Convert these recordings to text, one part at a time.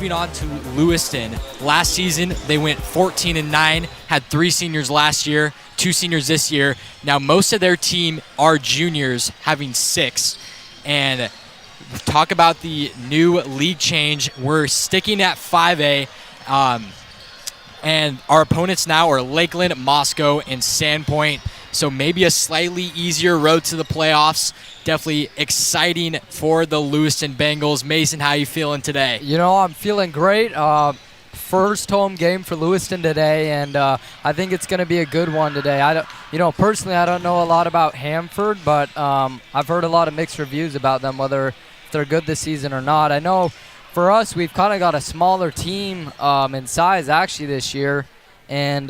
moving on to Lewiston. Last season, they went 14-9, had 3 seniors last year, 2 seniors this year. Now, most of their team are juniors, having 6. And talk about the new league change. We're sticking at 5A. And our opponents now are Lakeland, Moscow, and Sandpoint. So maybe a slightly easier road to the playoffs. Definitely exciting for the Lewiston Bengals. Mason, how you feeling today? You know, I'm feeling great. First home game for Lewiston today, and I think it's going to be a good one today. Personally, I don't know a lot about Hanford, but I've heard a lot of mixed reviews about them, whether they're good this season or not. I know for us, we've kind of got a smaller team in size actually this year, and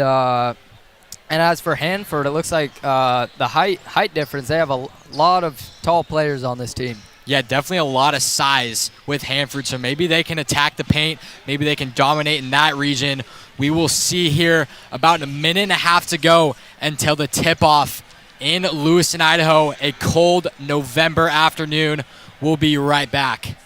as for Hanford, it looks like the height difference. They have a lot of tall players on this team. Yeah, definitely a lot of size with Hanford, so maybe they can attack the paint. Maybe they can dominate in that region. We will see here. About a minute and a half to go until the tip-off in Lewiston, Idaho, a cold November afternoon. We'll be right back.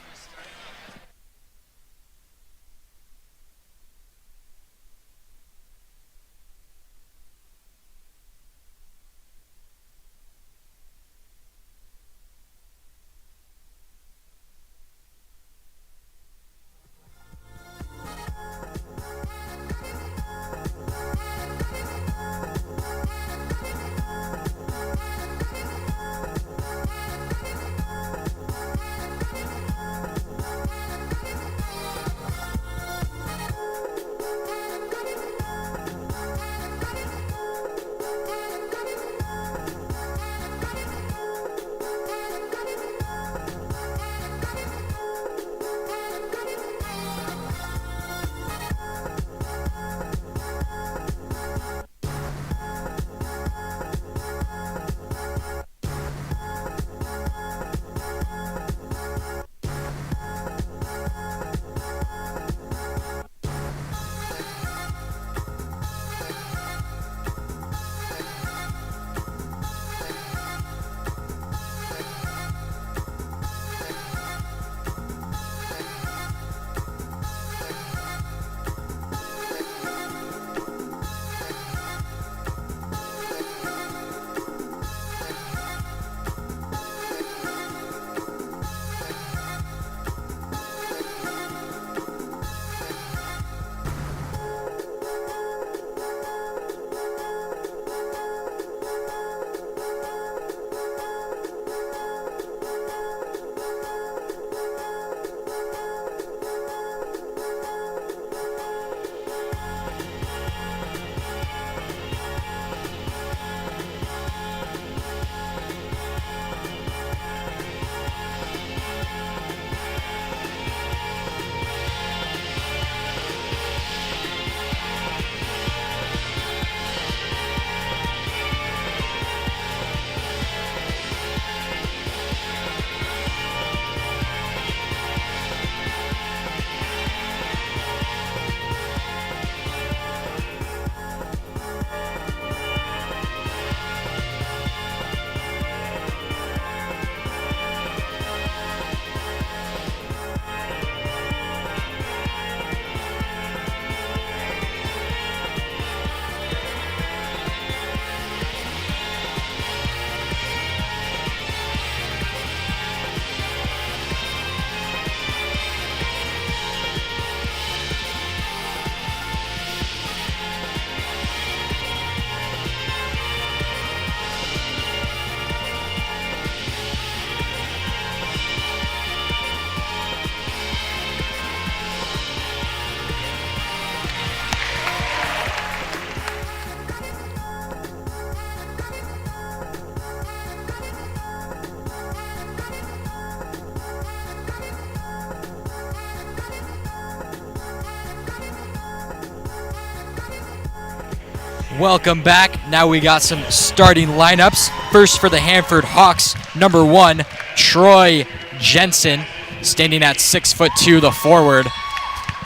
Welcome back. Now we got some starting lineups. First for the Hanford Hawks, number 1, Troy Jensen, standing at 6'2", the forward.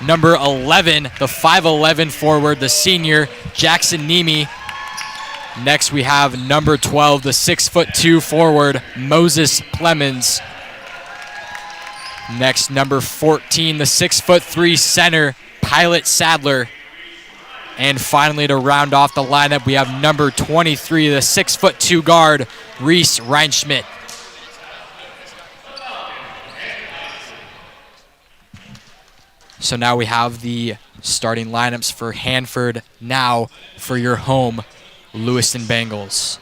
Number 11, the 5'11" forward, the senior, Jackson Nemi. Next we have number 12, the 6'2" forward, Moses Plemons. Next, number 14, the 6'3" center, Pilot Sadler. And finally, to round off the lineup, we have number 23, the 6'2" guard, Reese Reinschmidt. So now we have the starting lineups for Hanford. Now for your home, Lewiston Bengals.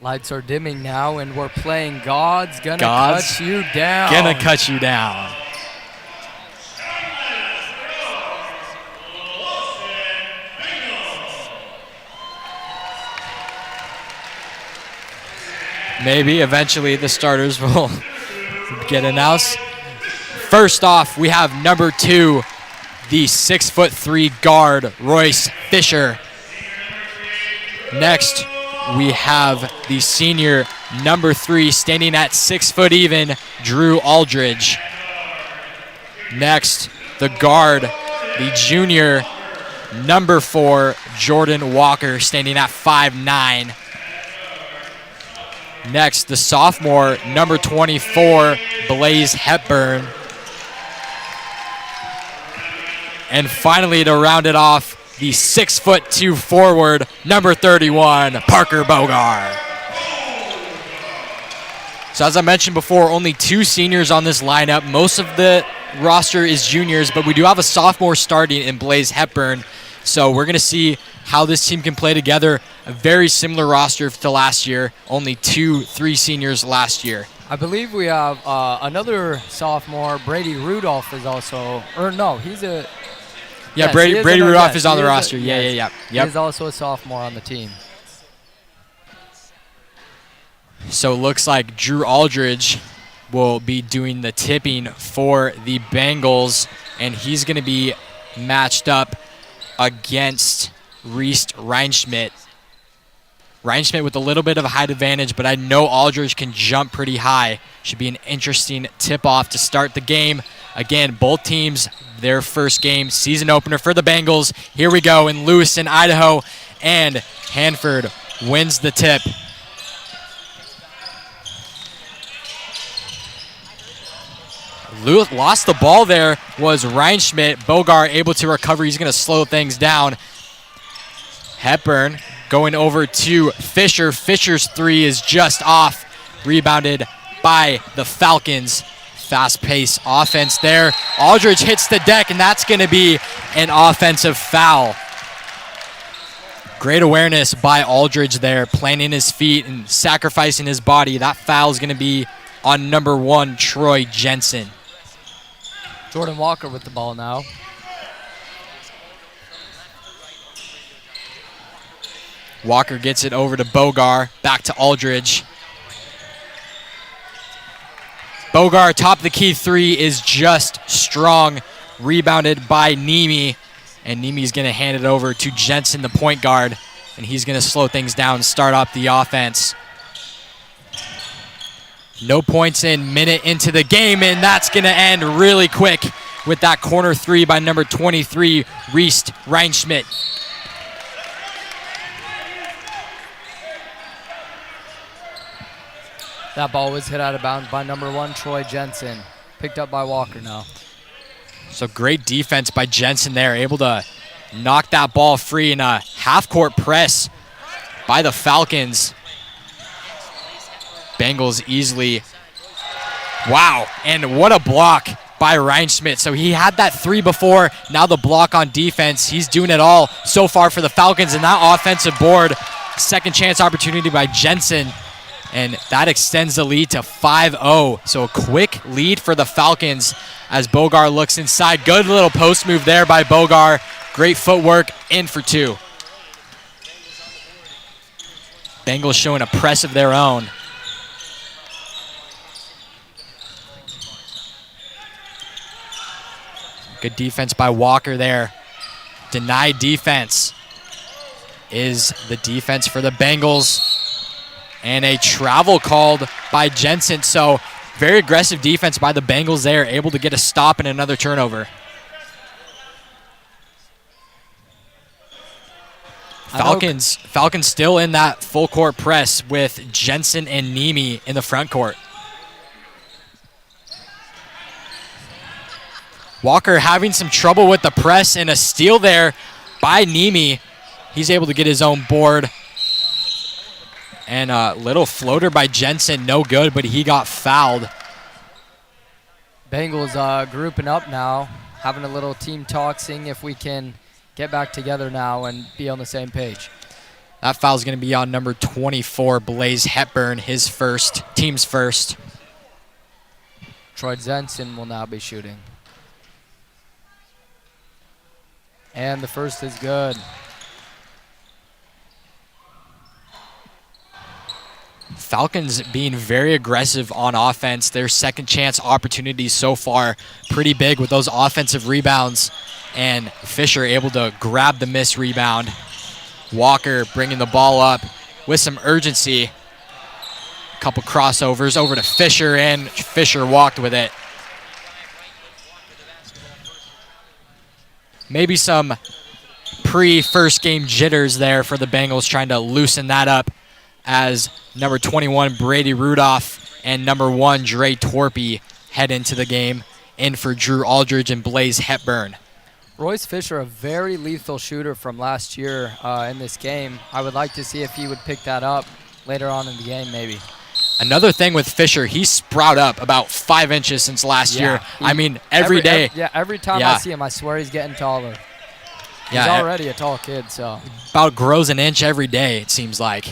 Lights are dimming now, and we're playing God's Gonna Cut You Down. Gonna cut you down. Maybe eventually the starters will get announced. First off, we have number 2, the 6'3" guard, Royce Fisher. Next, we have the senior, number 3, standing at 6 foot even, Drew Aldridge. Next, the guard, the junior, number 4, Jordan Walker, standing at 5'9". Next, the sophomore, number 24, Blaze Hepburn. And finally, to round it off, the 6'2" forward, number 31, Parker Bogart. So as I mentioned before, only 2 seniors on this lineup. Most of the roster is juniors, but we do have a sophomore starting in Blaze Hepburn. So we're going to see how this team can play together. A very similar roster to last year. Only 3 seniors last year. I believe we have another sophomore, Brady Rudolph is also, or no, he's a... Yeah, yes, Brady Rudolph is on the roster. Yeah. Yep. He's also a sophomore on the team. So it looks like Drew Aldridge will be doing the tipping for the Bengals, and he's going to be matched up against Reese Reinschmidt. Reinschmidt with a little bit of a height advantage, but I know Aldridge can jump pretty high. Should be an interesting tip-off to start the game. Again, both teams, their first game, season opener for the Bengals. Here we go in Lewiston, Idaho, and Hanford wins the tip. Lost the ball there was Reinschmidt. Bogart able to recover. He's going to slow things down. Hepburn going over to Fisher. Fisher's 3 is just off. Rebounded by the Falcons. Fast-paced offense there. Aldridge hits the deck, and that's going to be an offensive foul. Great awareness by Aldridge there, planting his feet and sacrificing his body. That foul is going to be on number 1, Troy Jensen. Jordan Walker with the ball now. Walker gets it over to Bogart. Back to Aldridge. Bogart, top of the key 3 is just strong. Rebounded by Nemi. And Nemi's going to hand it over to Jensen, the point guard. And he's going to slow things down and start up the offense. No points in, minute into the game, and that's going to end really quick with that corner 3 by number 23, Reese Reinschmidt. That ball was hit out of bounds by number 1, Troy Jensen. Picked up by Walker now. So great defense by Jensen there, able to knock that ball free in a half-court press by the Falcons. Bengals easily. Wow, and what a block by Reinschmidt. So he had that 3 before, now the block on defense. He's doing it all so far for the Falcons, and that offensive board, second chance opportunity by Jensen. And that extends the lead to 5-0. So a quick lead for the Falcons as Bogart looks inside. Good little post move there by Bogart. Great footwork, in for 2. Bengals showing a press of their own. Good defense by Walker there. Denied defense is the defense for the Bengals. And a travel called by Jensen. So very aggressive defense by the Bengals there, able to get a stop and another turnover. Falcons still in that full court press with Jensen and Nemi in the front court. Walker having some trouble with the press, and a steal there by Nemi. He's able to get his own board. And a little floater by Jensen, no good, but he got fouled. Bengals grouping up now, having a little team talk, seeing if we can get back together now and be on the same page. That foul's going to be on number 24, Blaze Hepburn, his first, team's first. Troy Jensen will now be shooting. And the first is good. Falcons being very aggressive on offense. Their second chance opportunities so far pretty big with those offensive rebounds. And Fisher able to grab the missed rebound. Walker bringing the ball up with some urgency. A couple crossovers over to Fisher, and Fisher walked with it. Maybe some pre-first game jitters there for the Bengals, trying to loosen that up as number 21 Brady Rudolph and number 1 Dre Torpy head into the game, in for Drew Aldridge and Blaze Hepburn. Royce Fisher, a very lethal shooter from last year in this game. I would like to see if he would pick that up later on in the game maybe. Another thing with Fisher, he's sprout up about 5 inches since last year. I mean, every day. Every time I see him, I swear he's getting taller. He's already a tall kid, so. About grows an inch every day, it seems like.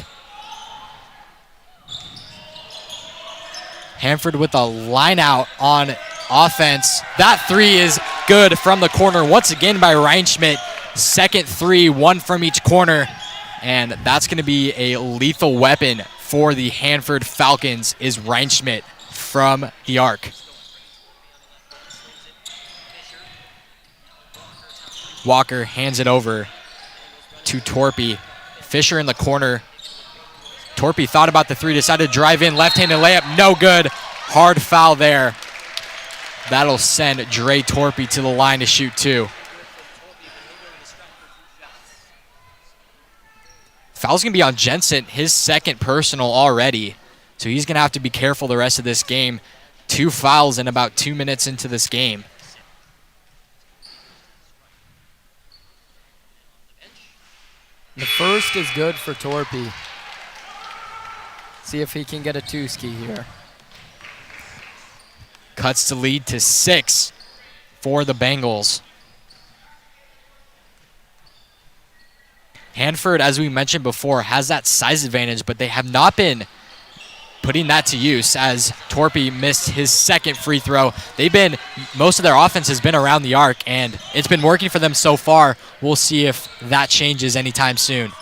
Hanford with a line out on offense. That three is good from the corner once again by Reinschmidt. Second three, one from each corner. And that's going to be a lethal weapon for the Hanford Falcons, is Reinschmidt from the arc. Walker hands it over to Torpy. Fisher in the corner. Torpy thought about the three, decided to drive in, left-handed layup, no good. Hard foul there. That'll send Dre Torpy to the line to shoot two. Foul's going to be on Jensen, his second personal already. So he's going to have to be careful the rest of this game. 2 fouls in about 2 minutes into this game. The first is good for Torpy. See if he can get a two-ski here. Cuts the lead to 6 for the Bengals. Hanford, as we mentioned before, has that size advantage, but they have not been putting that to use as Torpy missed his second free throw. Most of their offense has been around the arc, and it's been working for them so far. We'll see if that changes anytime soon.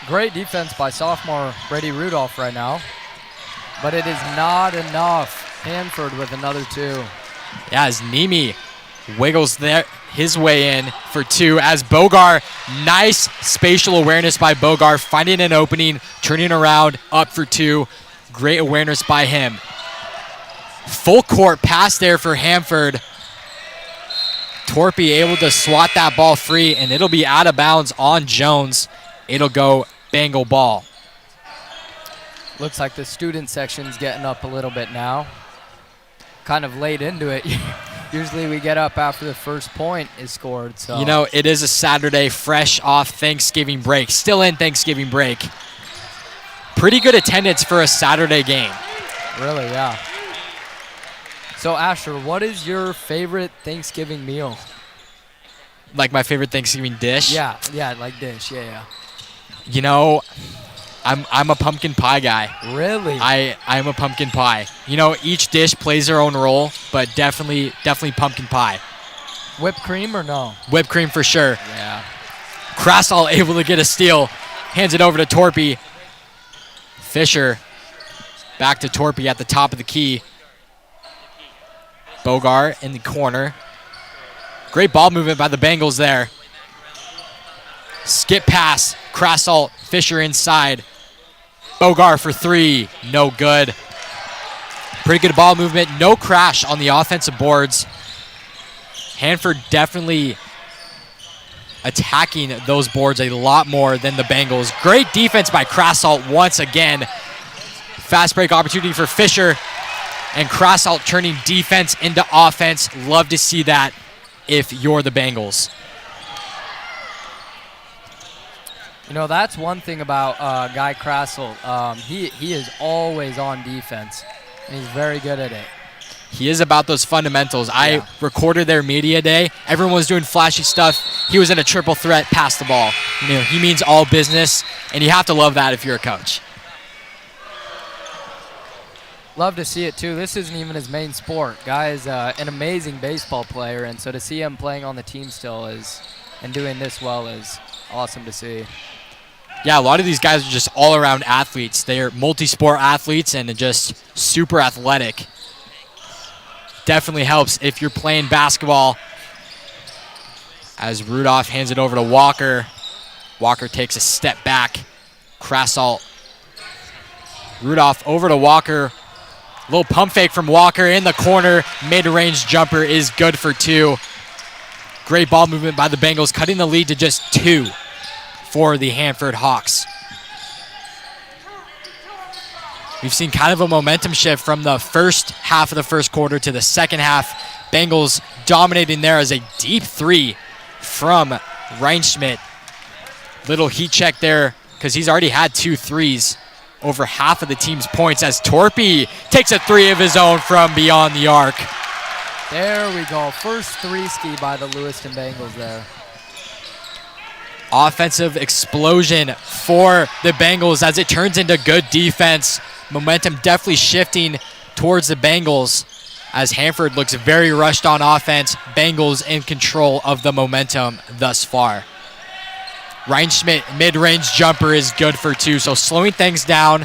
Great defense by sophomore Brady Rudolph right now, but it is not enough. Hanford with another 2. Yeah, as Nemi wiggles his way in for 2, as Bogar, nice spatial awareness by Bogar, finding an opening, turning around, up for 2. Great awareness by him. Full court pass there for Hanford. Torpy able to swat that ball free, and it'll be out of bounds on Jones. It'll go Bengal ball. Looks like the student section's getting up a little bit now. Kind of late into it. Usually we get up after the first point is scored. So you know, it is a Saturday fresh off Thanksgiving break. Still in Thanksgiving break. Pretty good attendance for a Saturday game. Really, yeah. So Asher, what is your favorite Thanksgiving meal? Like my favorite Thanksgiving dish? Yeah, like dish, yeah. You know, I'm a pumpkin pie guy. Really? I'm a pumpkin pie. You know, each dish plays their own role, but definitely pumpkin pie. Whipped cream or no? Whipped cream for sure. Yeah. Krassall able to get a steal. Hands it over to Torpy. Fisher back to Torpy at the top of the key. Bogar in the corner. Great ball movement by the Bengals there. Skip pass. Krassall, Fisher inside. Bogar for 3. No good. Pretty good ball movement. No crash on the offensive boards. Hanford definitely attacking those boards a lot more than the Bengals. Great defense by Krasalt once again. Fast break opportunity for Fisher, and Krasalt turning defense into offense. Love to see that if you're the Bengals. You know, that's one thing about Guy Krasalt. He is always on defense, and he's very good at it. He is about those fundamentals. I recorded their media day. Everyone was doing flashy stuff. He was in a triple threat, pass the ball. You know, he means all business, and you have to love that if you're a coach. Love to see it, too. This isn't even his main sport. Guy is an amazing baseball player, and so to see him playing on the team still and doing this well is awesome to see. Yeah, a lot of these guys are just all-around athletes. They're multi-sport athletes and just super athletic. Definitely helps if you're playing basketball. As Rudolph hands it over to Walker. Walker takes a step back. Krasalt. Rudolph over to Walker. Little pump fake from Walker in the corner. Mid-range jumper is good for 2. Great ball movement by the Bengals, cutting the lead to just 2 for the Hanford Hawks. We've seen kind of a momentum shift from the first half of the first quarter to the second half. Bengals dominating there as a deep 3 from Reinschmidt. Little heat check there because he's already had 2 threes over half of the team's points as Torpy takes a 3 of his own from beyond the arc. There we go. First 3-ski by the Lewiston Bengals there. Offensive explosion for the Bengals as it turns into good defense. Momentum definitely shifting towards the Bengals as Hanford looks very rushed on offense. Bengals in control of the momentum thus far. Reinschmidt mid-range jumper is good for 2, so slowing things down,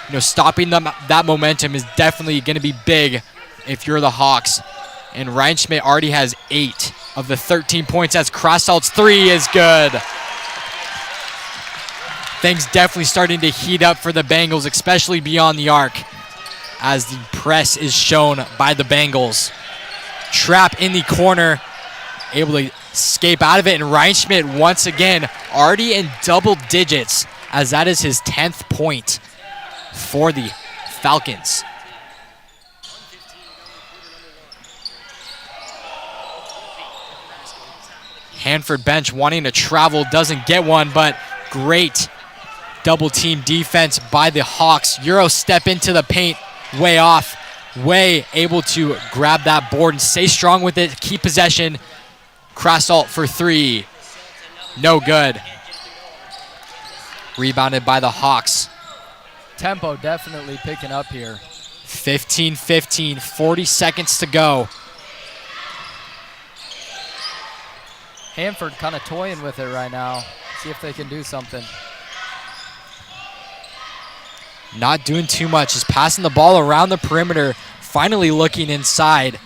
you know, stopping that momentum is definitely going to be big if you're the Hawks. And Reinschmidt already has 8 of the 13 points as Krasalt's 3 is good. Things definitely starting to heat up for the Bengals, especially beyond the arc, as the press is shown by the Bengals. Trap in the corner, able to escape out of it, and Reinschmidt once again already in double digits, as that is his 10th point for the Falcons. Hanford bench wanting to travel, doesn't get one, but great double team defense by the Hawks. Euro step into the paint, way off, way able to grab that board and stay strong with it, keep possession. Krasalt for 3, no good. Rebounded by the Hawks. Tempo definitely picking up here. 15-15, 40 seconds to go. Hanford kind of toying with it right now. See if they can do something. Not doing too much, just passing the ball around the perimeter, finally looking inside.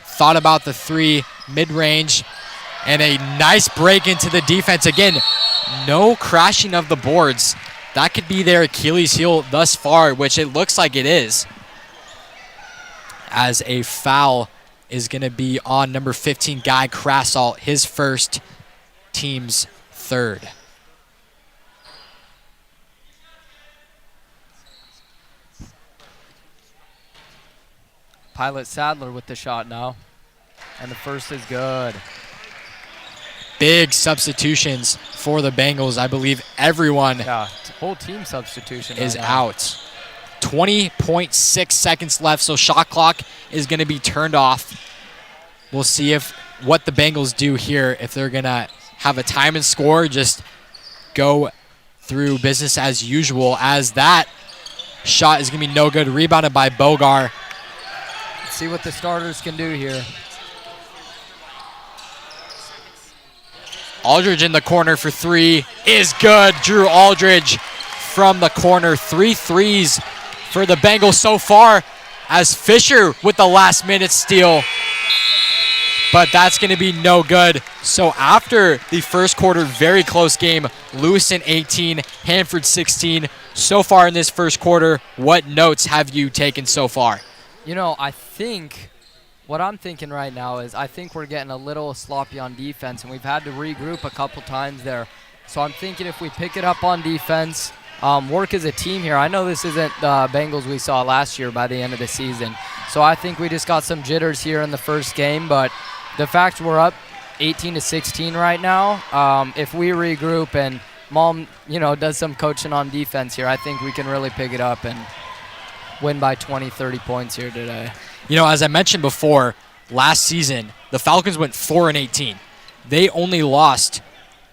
Thought about the 3, mid-range, and a nice break into the defense. Again, no crashing of the boards. That could be their Achilles heel thus far, which it looks like it is, as a foul is going to be on number 15, Guy Krasalt, his first, team's 3rd. Pilot Sadler with the shot now, and the first is good. Big substitutions for the Bengals. I believe everyone whole team substitution is right now. out. 20.6 seconds left, so shot clock is going to be turned off. We'll see what the Bengals do here, if they're going to have a time and score, just go through business as usual, as that shot is going to be no good. Rebounded by Bogar. Let's see what the starters can do here. Aldridge in the corner for 3 is good. Drew Aldridge from the corner. 3 threes for the Bengals so far, as Fisher with the last-minute steal. But that's going to be no good. So after the first quarter, very close game. Lewiston 18, Hanford 16. So far in this first quarter, what notes have you taken so far? You know, I think What I'm thinking right now is I think we're getting a little sloppy on defense, and we've had to regroup a couple times there. So I'm thinking if we pick it up on defense, work as a team here. I know this isn't the Bengals we saw last year by the end of the season. So I think we just got some jitters here in the first game, but the fact we're up 18-16 right now, if we regroup and Mom, does some coaching on defense here, I think we can really pick it up and win by 20, 30 points here today. As I mentioned before, last season, the Falcons went 4-18. They only lost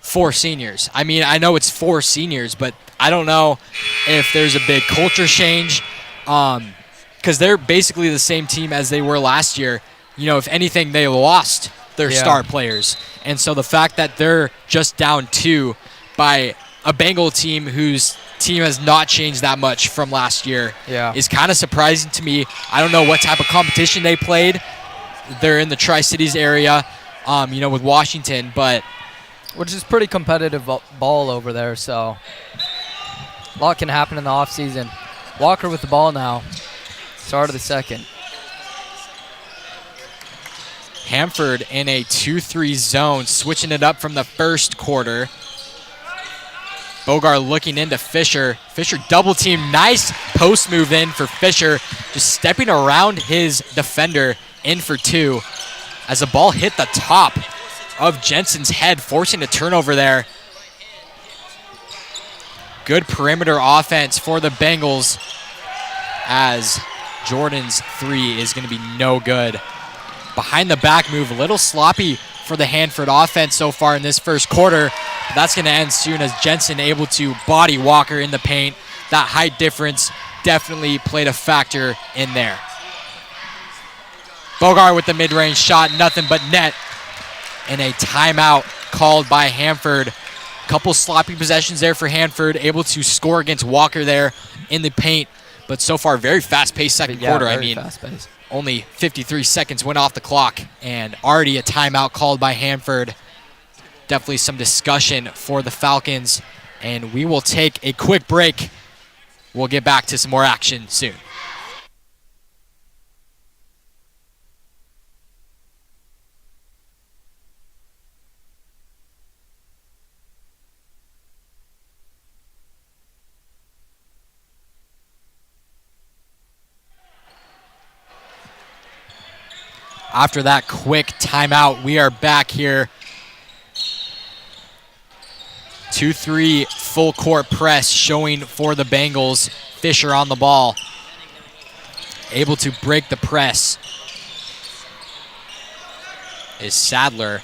4 seniors. I mean, I know it's 4 seniors, but I don't know if there's a big culture change because they're basically the same team as they were last year. If anything, they lost their star players. And so the fact that they're just down 2 by a Bengal team whose team has not changed that much from last year is kind of surprising to me. I don't know what type of competition they played. They're in the Tri-Cities area, with Washington, but which is pretty competitive ball over there, so a lot can happen in the offseason. Walker with the ball now. Start of the second. Hanford in a 2-3 zone, switching it up from the first quarter. Bogart looking into Fisher. Fisher double team. Nice post move in for Fisher. Just stepping around his defender in for 2 as the ball hit the top of Jensen's head, forcing a turnover there. Good perimeter offense for the Bengals as Jordan's 3 is going to be no good. Behind the back move, a little sloppy for the Hanford offense so far in this first quarter. But that's going to end soon as Jensen able to body Walker in the paint. That height difference definitely played a factor in there. Bogart with the mid-range shot, nothing but net. And a timeout called by Hanford. Couple sloppy possessions there for Hanford, able to score against Walker there in the paint. But so far, very fast-paced second quarter. I mean, fast-paced. Only 53 seconds went off the clock, and already a timeout called by Hanford. Definitely some discussion for the Falcons, and we will take a quick break. We'll get back to some more action soon. After that quick timeout, we are back here. 2-3 full court press showing for the Bengals. Fisher on the ball. Able to break the press is Sadler.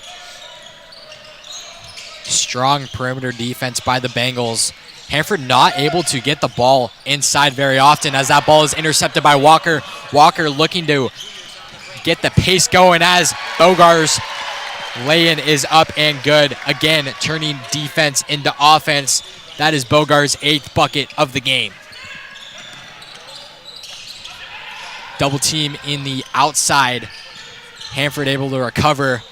Strong perimeter defense by the Bengals. Hanford not able to get the ball inside very often as that ball is intercepted by Walker. Walker looking to get the pace going as Bogart's lay-in is up and good. Again, turning defense into offense. That is Bogart's 8th bucket of the game. Double team in the outside. Hanford able to recover.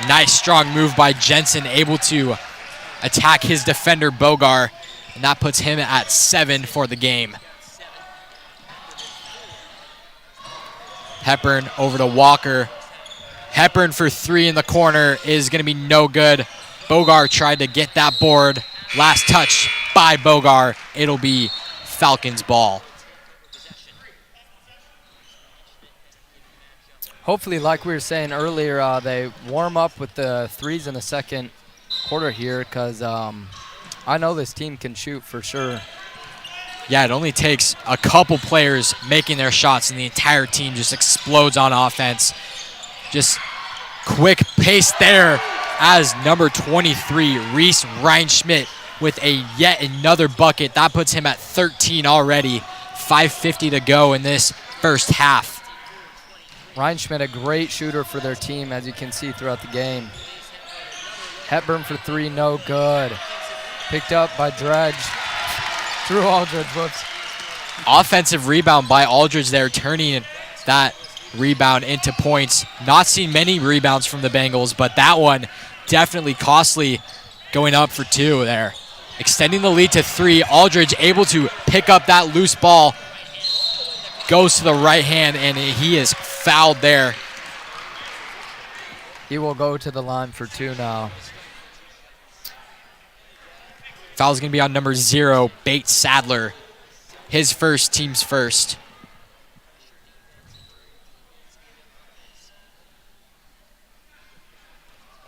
Nice strong move by Jensen, able to attack his defender Bogart, and that puts him at 7 for the game. Hepburn over to Walker. Hepburn for 3 in the corner is going to be no good. Bogart tried to get that board. Last touch by Bogart. It'll be Falcons ball. Hopefully, like we were saying earlier, they warm up with the 3s in the second quarter here because I know this team can shoot for sure. Yeah, it only takes a couple players making their shots and the entire team just explodes on offense. Just quick pace there as number 23, Reese Reinschmidt, with a yet another bucket. That puts him at 13 already. 5:50 to go in this first half. Reinschmidt, a great shooter for their team, as you can see throughout the game. Hepburn for 3, no good. Picked up by Dredge. Drew Aldridge, whoops. Offensive rebound by Aldridge there, turning that rebound into points. Not seen many rebounds from the Bengals, but that one definitely costly, going up for 2 there. Extending the lead to 3. Aldridge able to pick up that loose ball. goes to the right hand, and he is fouled there. He will go to the line for 2 now. Foul's going to be on number 0, Bates Sadler. His first, team's first.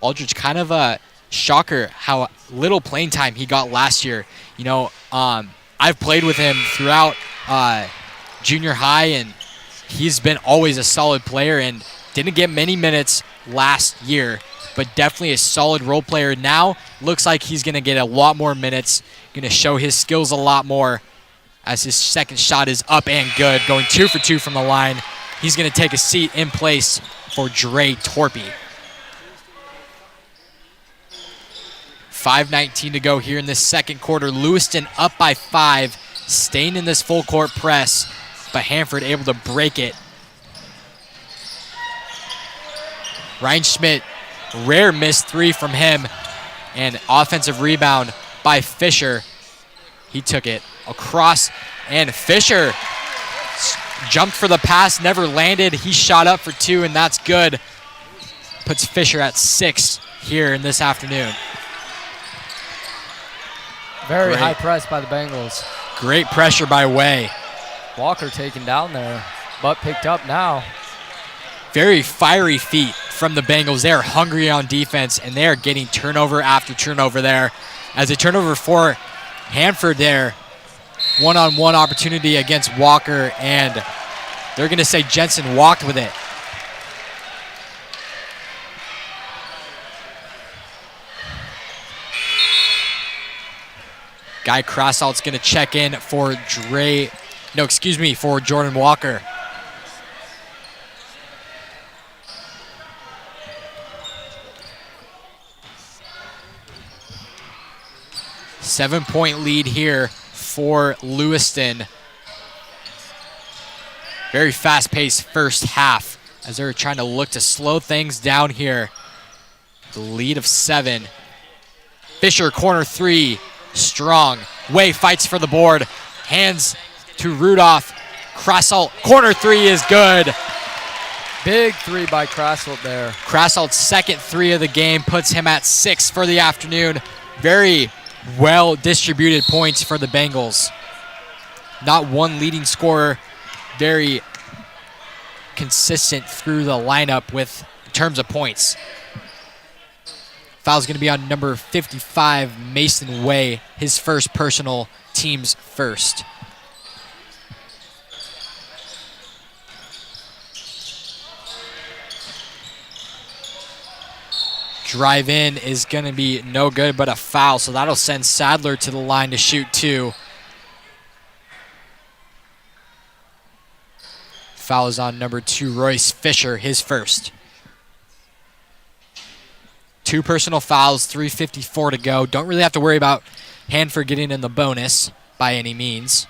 Aldridge, kind of a shocker how little playing time he got last year. You know, I've played with him throughout junior high, and he's been always a solid player and didn't get many minutes last year, but definitely a solid role player. Now looks like he's going to get a lot more minutes, going to show his skills a lot more as his second shot is up and good, going 2 for 2 from the line. He's going to take a seat in place for Dre Torpy. 5:19 to go here in this second quarter. Lewiston up by 5, staying in this full court press, but Hanford able to break it. Ryan Schmidt, rare missed 3 from him, and offensive rebound by Fisher. He took it across, and Fisher jumped for the pass, never landed. He shot up for 2, and that's good. Puts Fisher at 6 here in this afternoon. Very high press by the Bengals. Great pressure by Way. Walker taken down there, but picked up now. Very fiery feet from the Bengals. They are hungry on defense, and they are getting turnover after turnover there. As a turnover for Hanford there, one-on-one opportunity against Walker, and they're going to say Jensen walked with it. Guy Crossout's going to check in for for Jordan Walker. Seven-point lead here for Lewiston. Very fast-paced first half as they're trying to look to slow things down here. The lead of 7. Fisher, corner 3. Strong. Way fights for the board. Hands to Rudolph. Crossout. Corner 3 is good. Big 3 by Crossout there. Crossout's second 3 of the game puts him at 6 for the afternoon. Very well distributed points for the Bengals. Not one leading scorer. Very consistent through the lineup with in terms of points. Foul's going to be on number 55, Mason Way, his first personal, team's first. Drive in is going to be no good, but a foul, so that'll send Sadler to the line to shoot 2. Foul is on number 2, Royce Fisher, his first. 2 personal fouls, 3:54 to go. Don't really have to worry about Hanford getting in the bonus by any means.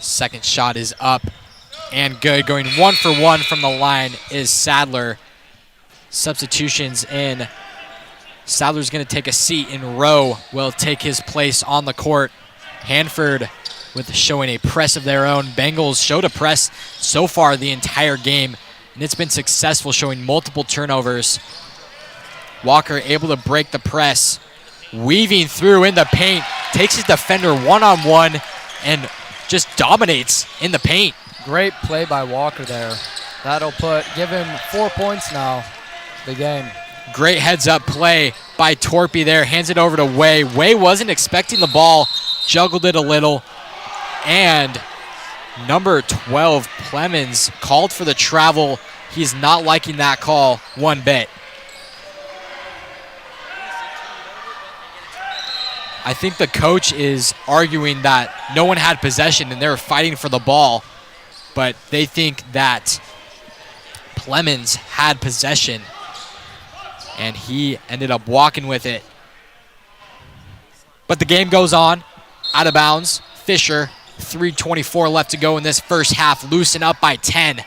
Second shot is up and good. Going 1 for 1 from the line is Sadler. Substitutions in. Sadler's going to take a seat, and Rowe will take his place on the court. Hanford with showing a press of their own. Bengals showed a press so far the entire game, and it's been successful, showing multiple turnovers. Walker able to break the press, weaving through in the paint, takes his defender one-on-one, and just dominates in the paint. Great play by Walker there. That'll give him 4 points now. The game. Great heads-up play by Torpy there. Hands it over to Way. Way wasn't expecting the ball, juggled it a little, and number 12, Clemens, called for the travel. He's not liking that call one bit. I think the coach is arguing that no one had possession and they were fighting for the ball, but they think that Clemens had possession, and he ended up walking with it. But the game goes on. Out of bounds. Fisher 3:24 left to go in this first half. Lewiston up by 10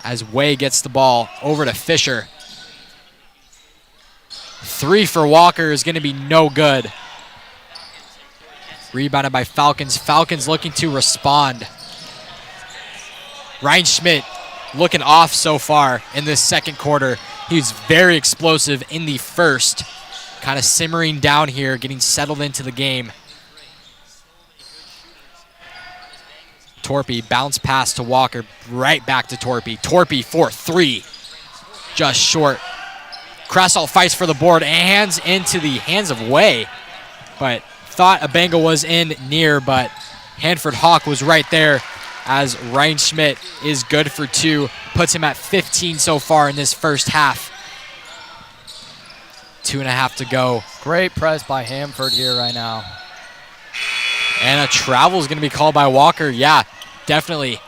as Way gets the ball over to Fisher. 3 for Walker is going to be no good. Rebounded by Falcons. Falcons looking to respond. Ryan Schmidt looking off so far in this second quarter. He was very explosive in the first. Kind of simmering down here, getting settled into the game. Torpy, bounce pass to Walker, right back to Torpy. Torpy for 3, just short. Krassall fights for the board, hands into the hands of Way, but thought a Bengal was in near, but Hanford Hawk was right there as Ryan Schmidt is good for 2, puts him at 15 so far in this first half. 2.5 to go. Great press by Hanford here right now. And a travel is going to be called by Walker. Yeah, definitely.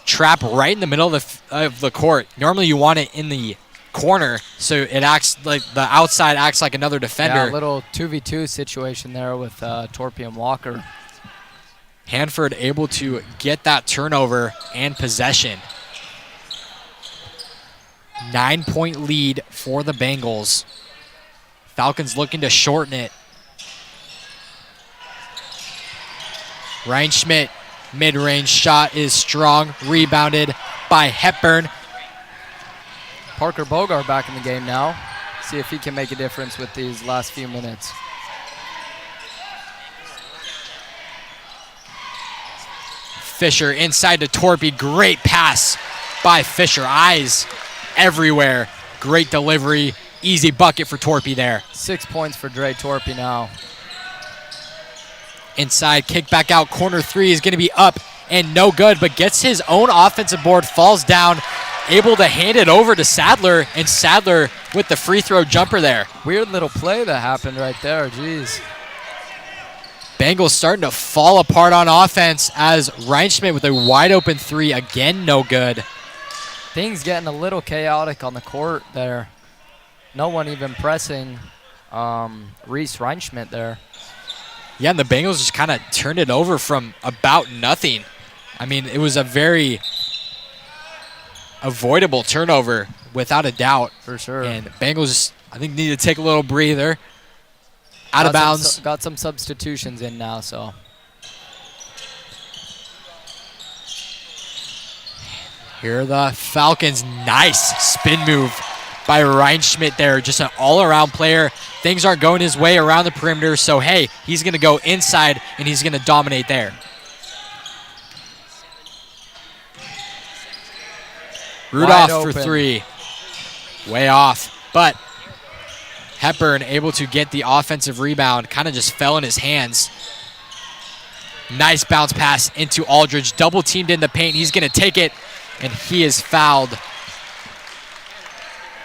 Trap right in the middle of the court. Normally you want it in the corner, so it acts like the outside acts like another defender. Yeah, a little 2v2 situation there with Torpy and Walker. Hanford able to get that turnover and possession. 9-point lead for the Bengals. Falcons looking to shorten it. Ryan Schmidt, mid-range shot is strong, rebounded by Hepburn. Parker Bogart back in the game now. See if he can make a difference with these last few minutes. Fisher inside to Torpy. Great pass by Fisher. Eyes everywhere. Great delivery. Easy bucket for Torpy there. 6 points for Dre Torpy now. Inside, kick back out. Corner 3 is going to be up and no good, but gets his own offensive board, falls down, able to hand it over to Sadler, and Sadler with the free throw jumper there. Weird little play that happened right there. Jeez. Bengals starting to fall apart on offense as Ryan Schmidt with a wide open 3, again no good. Things getting a little chaotic on the court there. No one even pressing Reese Reinschmidt there. Yeah, and the Bengals just kind of turned it over from about nothing. I mean, it was a very avoidable turnover, without a doubt. For sure. And Bengals, I think, need to take a little breather. Out of bounds. Got some substitutions in now, so. Here are the Falcons. Nice spin move by Ryan Schmidt there. Just an all-around player. Things aren't going his way around the perimeter, so hey, he's going to go inside and he's going to dominate there. Rudolph for 3. Way off, but Hepburn able to get the offensive rebound. Kind of just fell in his hands. Nice bounce pass into Aldridge. Double teamed in the paint. He's going to take it, and he is fouled.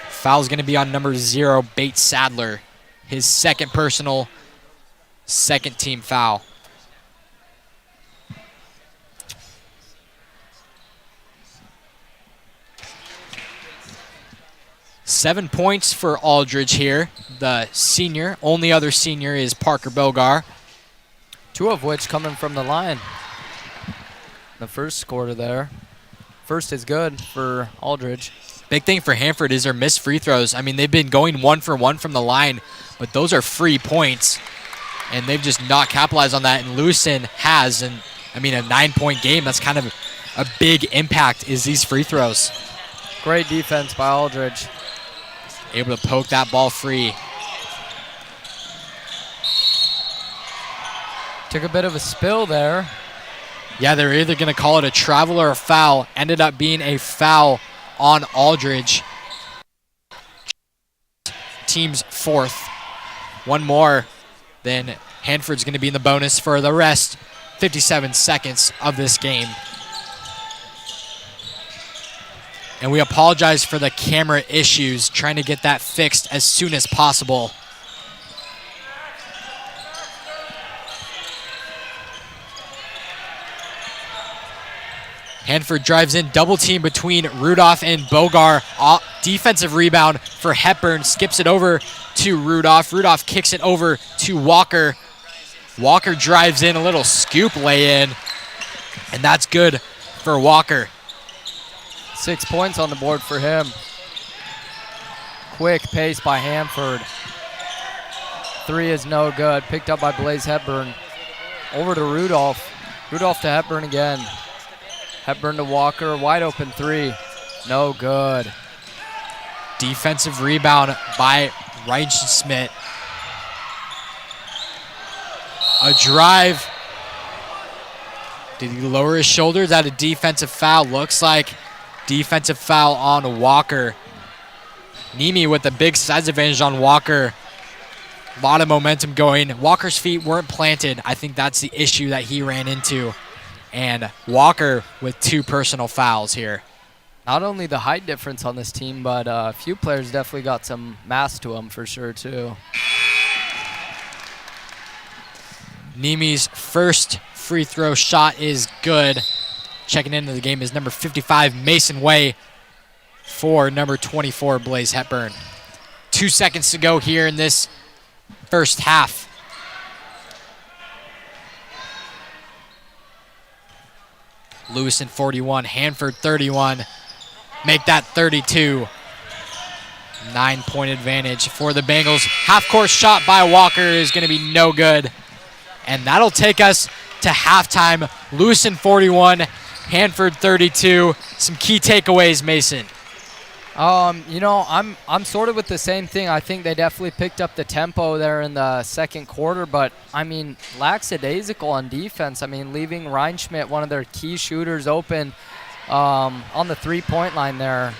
Foul's going to be on number 0, Bates Sadler. His second personal, second team foul. Seven points for Aldridge here, the senior. Only other senior is Parker Bogar. 2 of which coming from the line. The first quarter there. First is good for Aldridge. Big thing for Hanford is their missed free throws. I mean, they've been going 1 for 1 from the line, but those are free points, and they've just not capitalized on that. And Lewiston has, and I mean, a 9-point game, that's kind of a big impact is these free throws. Great defense by Aldridge. Able to poke that ball free. Took a bit of a spill there. Yeah, they're either going to call it a travel or a foul. Ended up being a foul on Aldridge. Team's 4th. One more, then Hanford's going to be in the bonus for the rest 57 seconds of this game. And we apologize for the camera issues, trying to get that fixed as soon as possible. Hanford drives in, double team between Rudolph and Bogar. Defensive rebound for Hepburn, skips it over to Rudolph. Rudolph kicks it over to Walker. Walker drives in, a little scoop lay in, And that's good for Walker. 6 points on the board for him. Quick pace by Hanford. 3 is no good. Picked up by Blaze Hepburn. Over to Rudolph. Rudolph to Hepburn again. Hepburn to Walker. Wide open 3. No good. Defensive rebound by Reichenschmidt. A drive. Did he lower his shoulders at a defensive foul? Looks like defensive foul on Walker. Nemi with a big size advantage on Walker. A lot of momentum going. Walker's feet weren't planted. I think that's the issue that he ran into. And Walker with 2 personal fouls here. Not only the height difference on this team, but a few players definitely got some mass to them for sure, too. Nemi's first free throw shot is good. Checking into the game is number 55, Mason Way, for number 24, Blaze Hepburn. 2 seconds to go here in this first half. Lewiston 41, Hanford 31. Make that 32. 9-point advantage for the Bengals. Half-court shot by Walker is going to be no good. And that'll take us to halftime. Lewiston 41, Hanford 32. Some key takeaways, Mason. You know, I'm sort of with the same thing. I think they definitely picked up the tempo there in the second quarter, but I mean, lackadaisical on defense. I mean, leaving Reinschmidt, one of their key shooters, open on the three-point line there.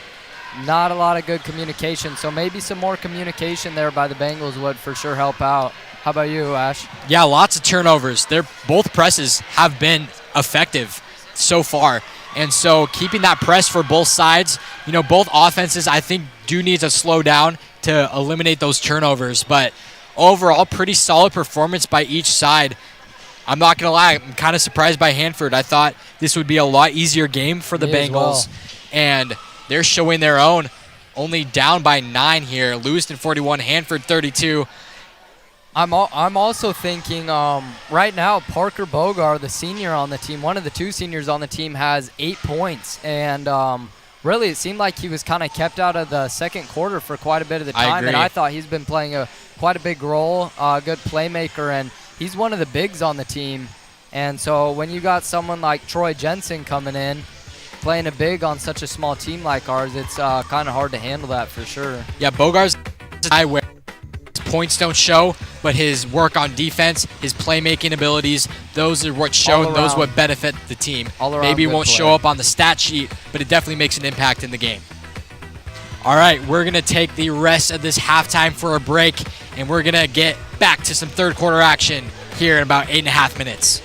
Not a lot of good communication, so maybe some more communication there by the Bengals would for sure help out. How about you, Ash? Yeah, lots of turnovers. Both presses have been effective so far. And so keeping that press for both sides, you know, both offenses I think do need to slow down to eliminate those turnovers. But overall, pretty solid performance by each side. I'm not going to lie, I'm kind of surprised by Hanford. I thought this would be a lot easier game for the Bengals. And they're showing their own, only down by 9 here. Lewiston 41, Hanford 32. I'm also thinking right now Parker Bogar, the senior on the team, one of the 2 seniors on the team, has 8 points. And really it seemed like he was kind of kept out of the second quarter for quite a bit of the time. I agree. And I thought he's been playing quite a big role, good playmaker, and he's one of the bigs on the team. And so when you got someone like Troy Jensen coming in, playing a big on such a small team like ours, it's kind of hard to handle that for sure. Yeah, Bogar's a guy where his points don't show, but his work on defense, his playmaking abilities, those are what show, and those what benefit the team. Maybe it won't show up on the stat sheet, but it definitely makes an impact in the game. All right, we're going to take the rest of this halftime for a break, and we're going to get back to some third quarter action here in about 8.5 minutes.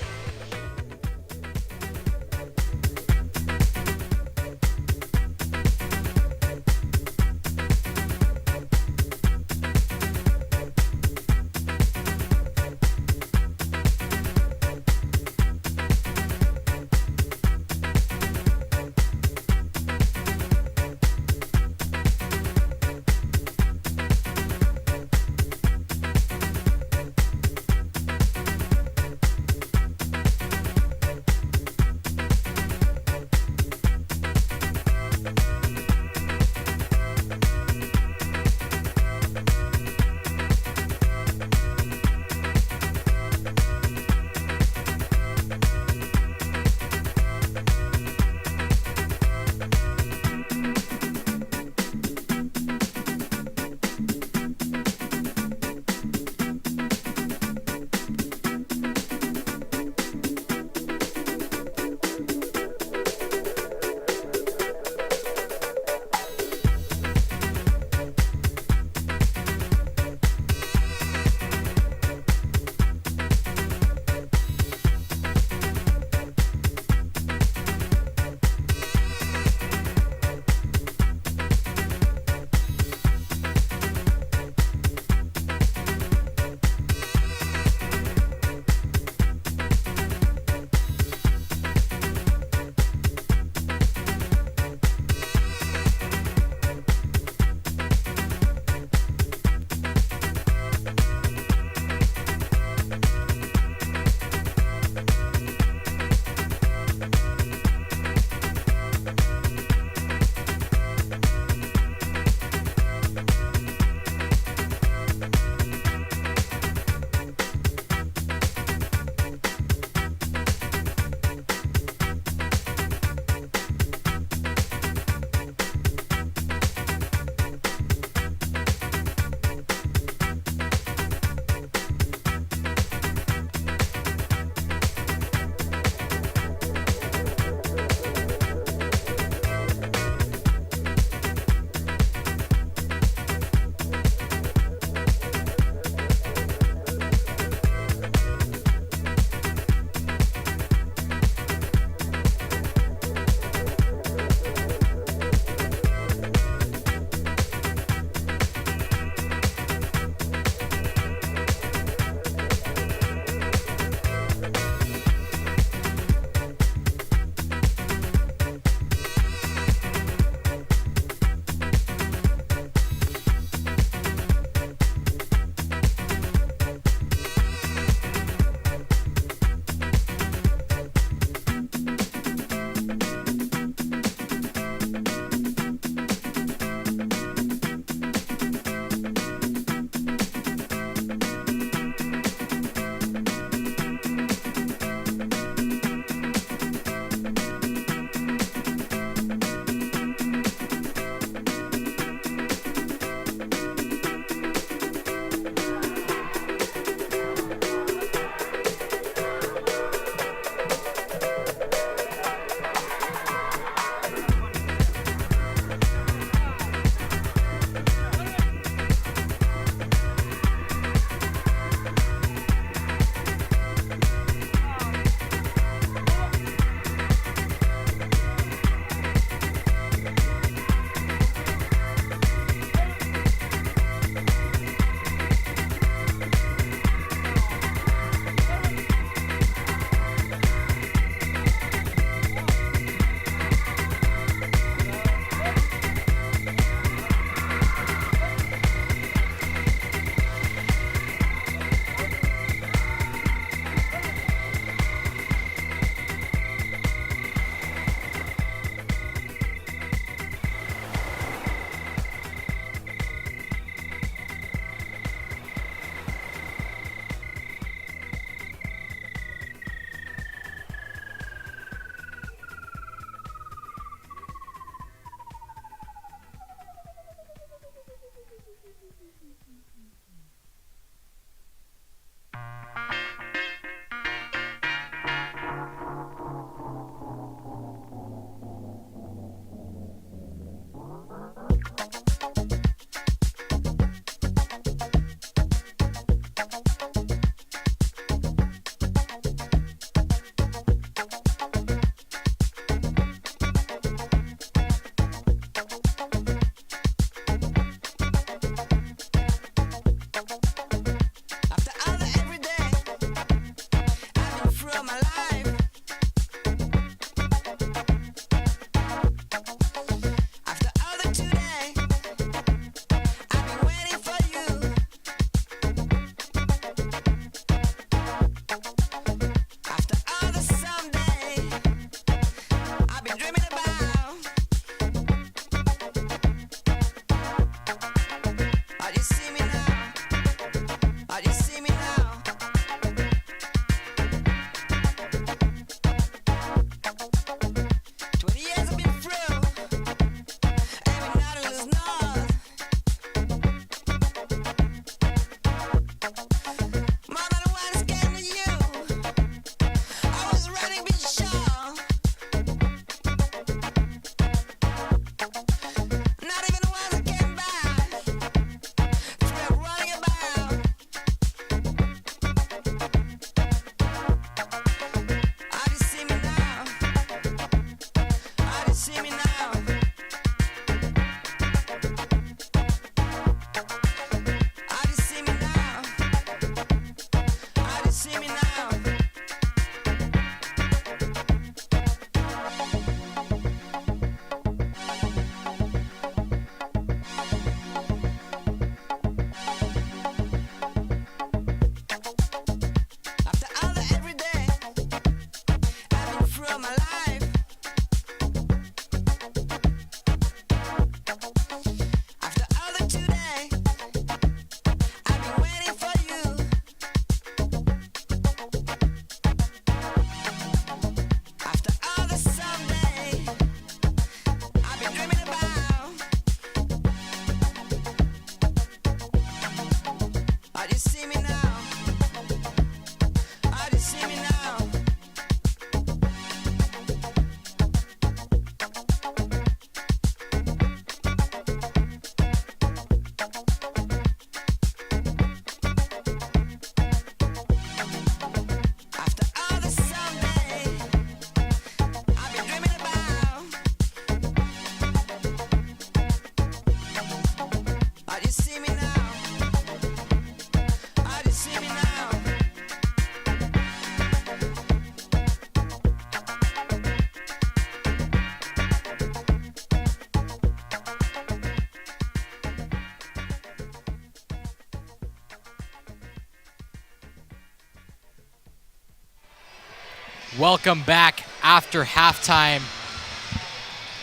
Welcome back after halftime.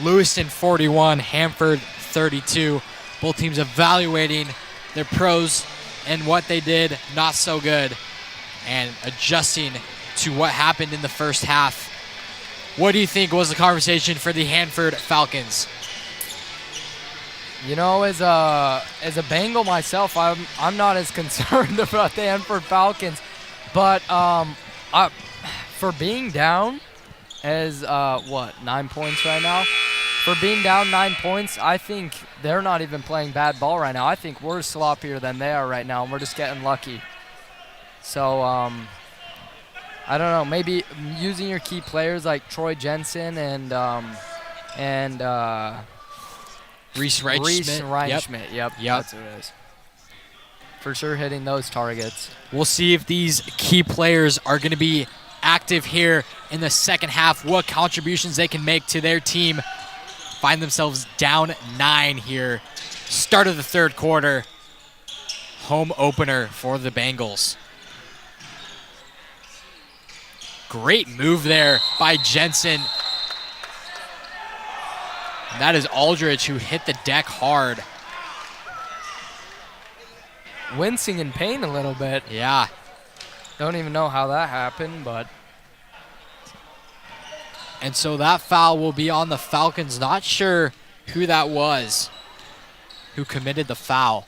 Lewiston 41, Hanford 32. Both teams evaluating their pros and what they did not so good and adjusting to what happened in the first half. What do you think was the conversation for the Hanford Falcons? You know, as a Bengal myself, I'm not as concerned about the Hanford Falcons, but for being down as 9 points right now. For being down 9 points, I think they're not even playing bad ball right now. I think we're sloppier than they are right now, and we're just getting lucky. So I don't know. Maybe using your key players like Troy Jensen and Reese Reinschmidt. Yep. That's what it is. For sure hitting those targets. We'll see if these key players are going to be active here in the second half, what contributions they can make to their team. Find themselves down 9 here. Start of the third quarter. Home opener for the Bengals. Great move there by Jensen. And that is Aldridge who hit the deck hard. Wincing in pain a little bit. Yeah. Don't even know how that happened, but. And so that foul will be on the Falcons. Not sure who that was who committed the foul.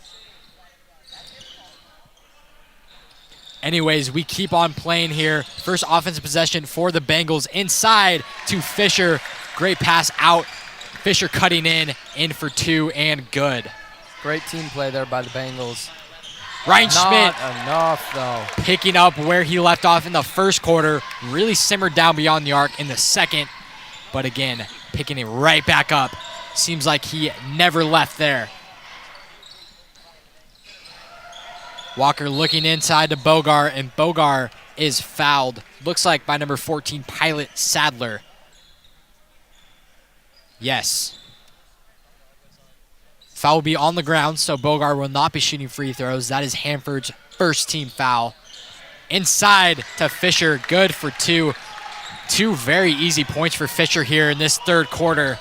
Anyways, we keep on playing here. First offensive possession for the Bengals. Inside to Fisher. Great pass out. Fisher cutting in for two, and good. Great team play there by the Bengals. Ryan Schmidt Not enough, though. picking up where he left off in the first quarter. Really simmered down beyond the arc in the second. But again, picking it right back up. Seems like he never left there. Walker looking inside to Bogar, and Bogar is fouled. Looks like by number 14, Pilot Sadler. Yes. Foul will be on the ground, so Bogar will not be shooting free throws. That is Hanford's first team foul. Inside to Fisher, good for two. Two very easy points for Fisher here in this third quarter.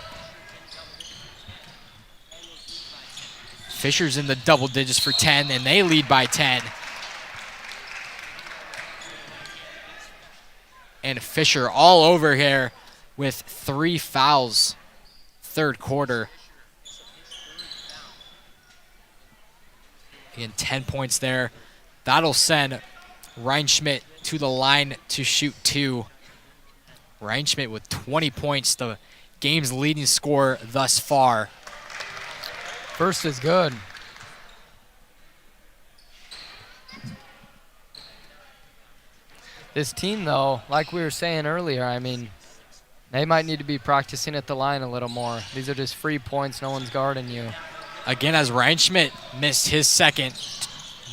Fisher's in the double digits for 10, and they lead by 10. And Fisher all over here with 3 fouls, third quarter. Again, 10 points there. That'll send Ryan Schmidt to the line to shoot 2. Ryan Schmidt with 20 points, the game's leading scorer thus far. First is good. This team, though, like we were saying earlier, I mean, they might need to be practicing at the line a little more. These are just free points. No one's guarding you. Again, as Ryan Schmidt missed his second,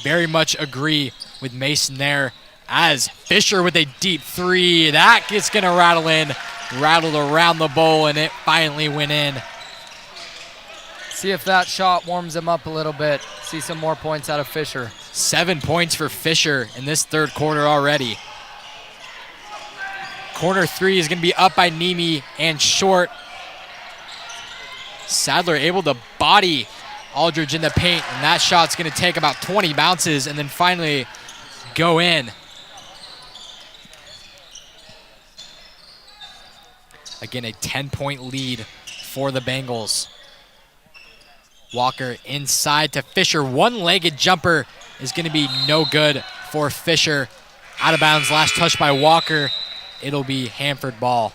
very much agree with Mason there. As Fisher with a deep 3, that is going to rattled around the bowl, and it finally went in. See if that shot warms him up a little bit. See some more points out of Fisher. 7 points for Fisher in this third quarter already. Corner 3 is going to be up by Nemi and short. Sadler able to body Aldridge in the paint, and that shot's going to take about 20 bounces and then finally go in. Again, a 10-point lead for the Bengals. Walker inside to Fisher. One-legged jumper is going to be no good for Fisher. Out of bounds, last touch by Walker. It'll be Hanford ball.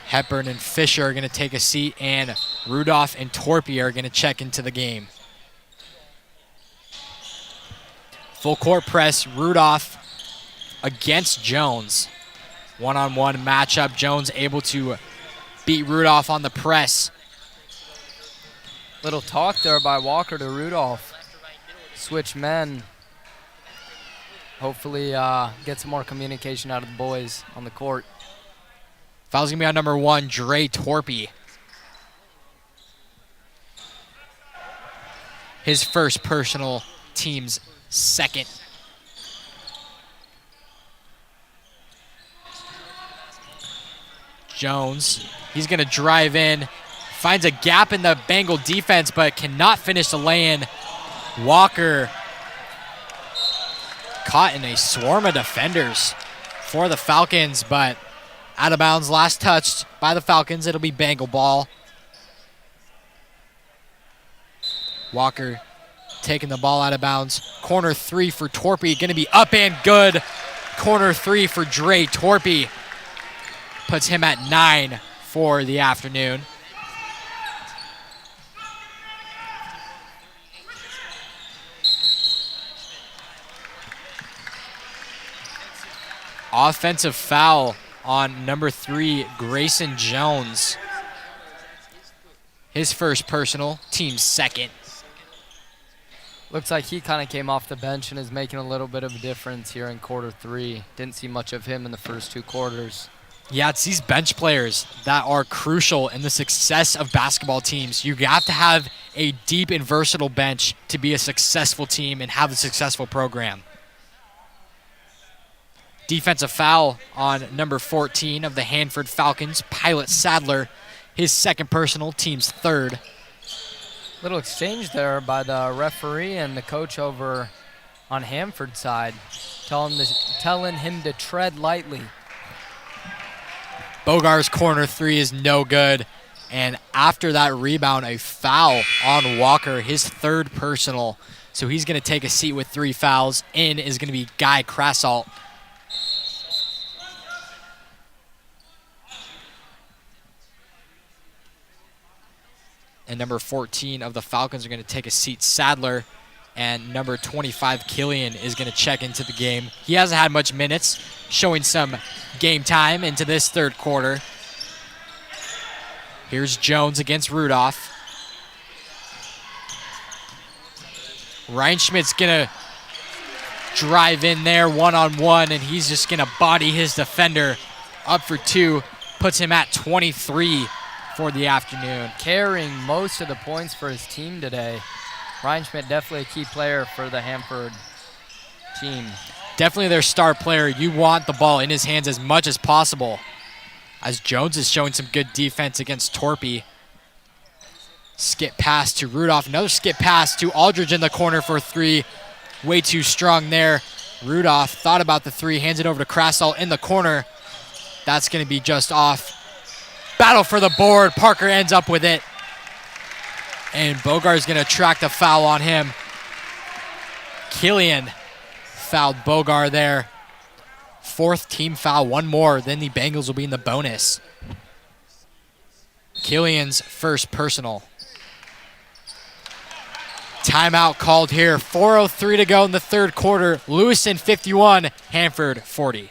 Hepburn and Fisher are going to take a seat, and Rudolph and Torpy are going to check into the game. Full court press, Rudolph against Jones. One-on-one matchup. Jones able to beat Rudolph on the press. Little talk there by Walker to Rudolph. Switch men. Hopefully get some more communication out of the boys on the court. Foul's going to be on number 1, Dre Torpy. His first personal, team's second. Jones, he's going to drive in, finds a gap in the Bengal defense, but cannot finish the lay-in. Walker caught in a swarm of defenders for the Falcons, but out of bounds, last touched by the Falcons. It'll be Bengal ball. Walker taking the ball out of bounds. Corner 3 for Torpy, going to be up and good. Corner 3 for Dre Torpy. Puts him at 9 for the afternoon. Offensive foul on number 3, Grayson Jones. His first personal, team's second. Looks like he kind of came off the bench and is making a little bit of a difference here in quarter 3. Didn't see much of him in the first 2 quarters. Yeah, it's these bench players that are crucial in the success of basketball teams. You have to have a deep and versatile bench to be a successful team and have a successful program. Defensive foul on number 14 of the Hanford Falcons, Pilot Sadler. His second personal, team's third. Little exchange there by the referee and the coach over on Hanford's side, telling him to tread lightly. Bogar's corner 3 is no good. And after that rebound, a foul on Walker, his third personal. So he's going to take a seat with 3 fouls. In is going to be Guy Krasalt. And number 14 of the Falcons are going to take a seat, Sadler. And number 25, Killian, is going to check into the game. He hasn't had much minutes, showing some game time into this third quarter. Here's Jones against Rudolph. Reinschmidt's going to drive in there one-on-one, and he's just going to body his defender up for 2. Puts him at 23 for the afternoon. Carrying most of the points for his team today. Reinschmidt definitely a key player for the Hanford team. Definitely their star player. You want the ball in his hands as much as possible. As Jones is showing some good defense against Torpy. Skip pass to Rudolph. Another skip pass to Aldridge in the corner for 3. Way too strong there. Rudolph thought about the 3, hands it over to Krasalt in the corner. That's going to be just off. Battle for the board. Parker ends up with it. And Bogar's going to track the foul on him. Killian fouled Bogar there. 4th team foul, 1 more. Then the Bengals will be in the bonus. Killian's first personal. Timeout called here. 4:03 to go in the third quarter. Lewiston 51, Hanford 40.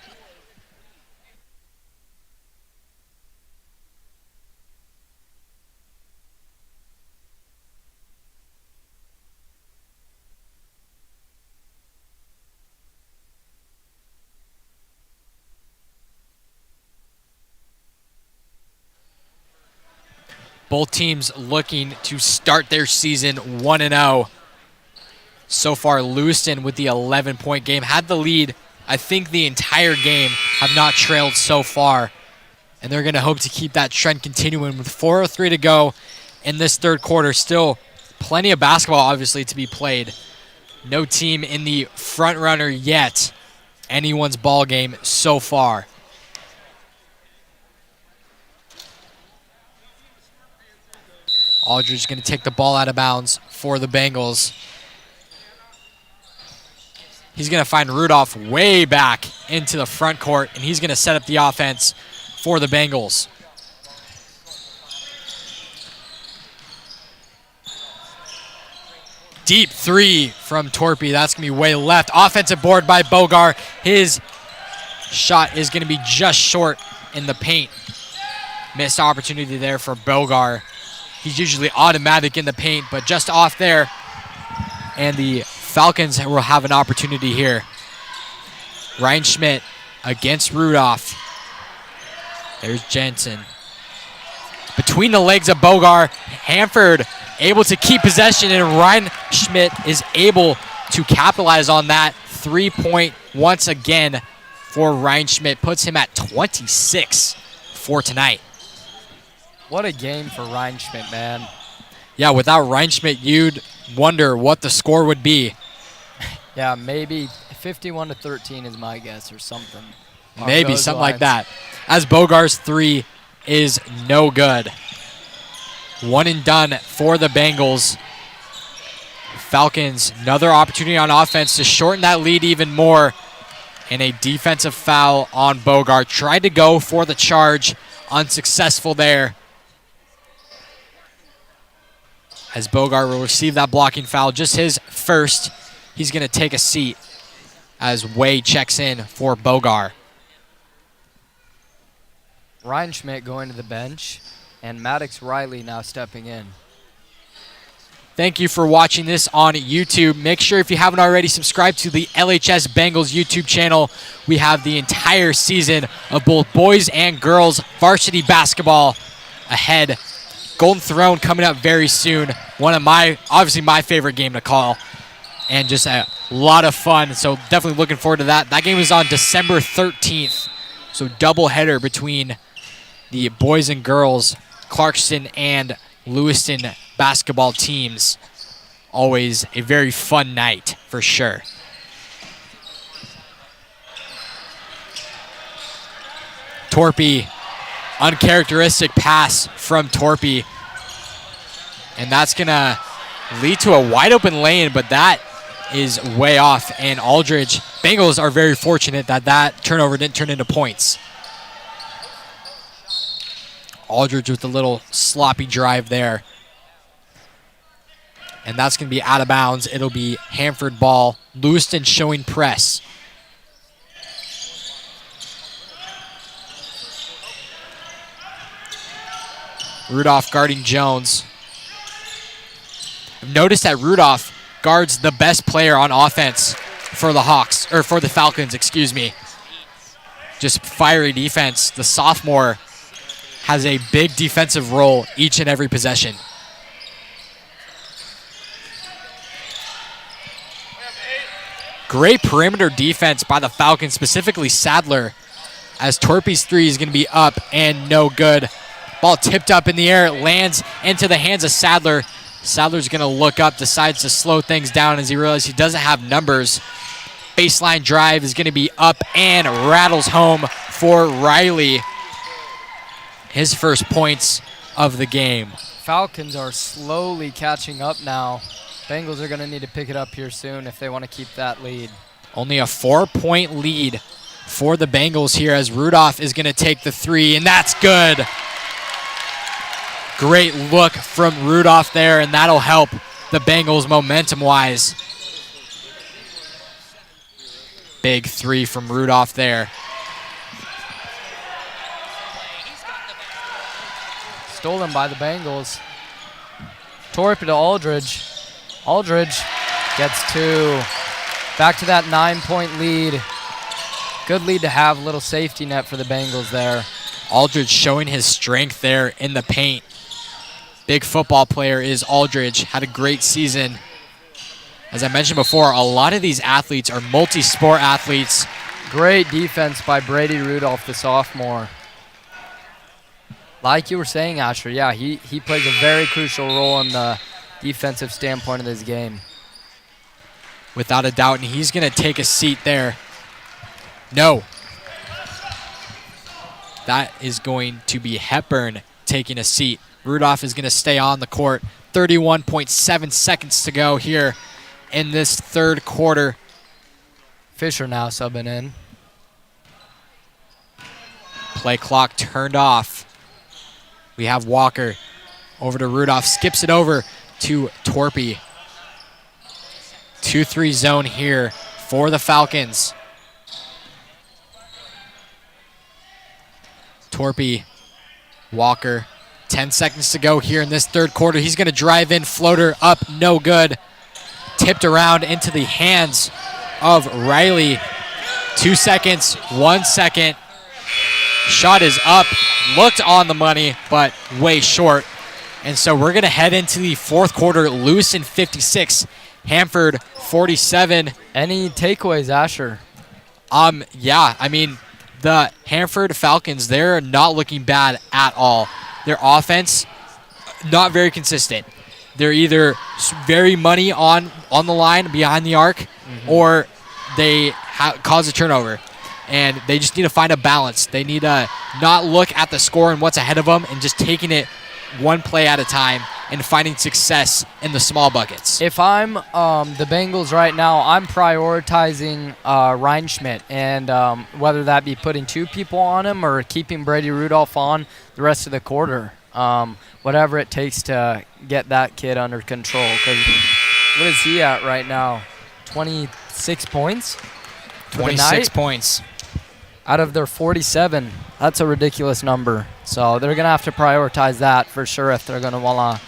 Both teams looking to start their season 1-0. So far, Lewiston with the 11-point game had the lead, I think, the entire game, have not trailed so far. And they're going to hope to keep that trend continuing with 4:03 to go in this third quarter. Still plenty of basketball, obviously, to be played. No team in the front runner yet. Anyone's ball game so far. Aldridge is going to take the ball out of bounds for the Bengals. He's going to find Rudolph way back into the front court, and he's going to set up the offense for the Bengals. Deep 3 from Torpy. That's going to be way left. Offensive board by Bogar. His shot is going to be just short in the paint. Missed opportunity there for Bogar. He's usually automatic in the paint, but just off there. And the Falcons will have an opportunity here. Reinschmidt against Rudolph. There's Jensen. Between the legs of Bogar, Hanford able to keep possession, and Reinschmidt is able to capitalize on that. 3-point once again for Reinschmidt. Puts him at 26 for tonight. What a game for Reinschmidt, man. Yeah, without Reinschmidt, you'd wonder what the score would be. Yeah, maybe 51-13 is my guess, or something. Maybe something like that. As Bogar's 3 is no good. 1 and done for the Bengals. Falcons, another opportunity on offense to shorten that lead even more. And a defensive foul on Bogar. Tried to go for the charge, unsuccessful there. As Bogar will receive that blocking foul, just his first. He's going to take a seat as Wade checks in for Bogar. Reinschmidt going to the bench, and Maddox Riley now stepping in. Thank you for watching this on YouTube. Make sure, if you haven't already, subscribe to the LHS Bengals YouTube channel. We have the entire season of both boys and girls varsity basketball ahead. Golden Throne coming up very soon. One of obviously my favorite game to call. And just a lot of fun. So definitely looking forward to that. That game is on December 13th. So doubleheader between the boys and girls, Clarkston and Lewiston basketball teams. Always a very fun night for sure. Torpy uncharacteristic pass from Torpy. And that's going to lead to a wide open lane, but that is way off. And Aldridge, Bengals are very fortunate that that turnover didn't turn into points. Aldridge with a little sloppy drive there. And that's going to be out of bounds. It'll be Hanford ball. Lewiston showing press. Rudolph guarding Jones. Notice that Rudolph guards the best player on offense for the Hawks, or for the Falcons, excuse me. Just fiery defense. The sophomore has a big defensive role each and every possession. Great perimeter defense by the Falcons, specifically Sadler, as Torpy's three is going to be up and no good. Ball tipped up in the air, it lands into the hands of Sadler. Sadler's going to look up, decides to slow things down as he realizes he doesn't have numbers. Baseline drive is going to be up and rattles home for Riley. His first points of the game. Falcons are slowly catching up now. Bengals are going to need to pick it up here soon if they want to keep that lead. Only a 4-point lead for the Bengals here as Rudolph is going to take the three, and that's good. Great look from Rudolph there, and that'll help the Bengals momentum-wise. Big three from Rudolph there. Stolen by the Bengals. Torpy to Aldridge. Aldridge gets two. Back to that 9-point lead. Good lead to have. Little safety net for the Bengals there. Aldridge showing his strength there in the paint. Big football player is Aldridge. Had a great season. As I mentioned before, a lot of these athletes are multi-sport athletes. Great defense by Brady Rudolph, the sophomore. Like you were saying, Asher, yeah, he plays a very crucial role in the defensive standpoint of this game. Without a doubt, and he's going to take a seat there. No. That is going to be Hepburn taking a seat. Rudolph is going to stay on the court. 31.7 seconds to go here in this third quarter. Fisher now subbing in. Play clock turned off. We have Walker over to Rudolph. Skips it over to Torpy. 2-3 zone here for the Falcons. Torpy, Walker. 10 seconds to go here in this third quarter. He's going to drive in, floater up, no good. Tipped around into the hands of Riley. 2 seconds, 1 second. Shot is up, looked on the money, but way short. And so we're going to head into the fourth quarter. Lewiston 56, Hanford 47. Any takeaways, Asher? Yeah, I mean, the Hanford Falcons, they're not looking bad at all. Their offense, not very consistent. They're either very money on the line behind the arc, or they cause a turnover. And they just need to find a balance. They need to not look at the score and what's ahead of them and just taking it one play at a time and finding success in the small buckets. If I'm the Bengals right now, I'm prioritizing Reinschmidt, and whether that be putting two people on him or keeping Brady Rudolph on the rest of the quarter. Whatever it takes to get that kid under control. Because what is he at right now? 26 points? 26 points. Out of their 47. That's a ridiculous number. So they're going to have to prioritize that for sure if they're going to want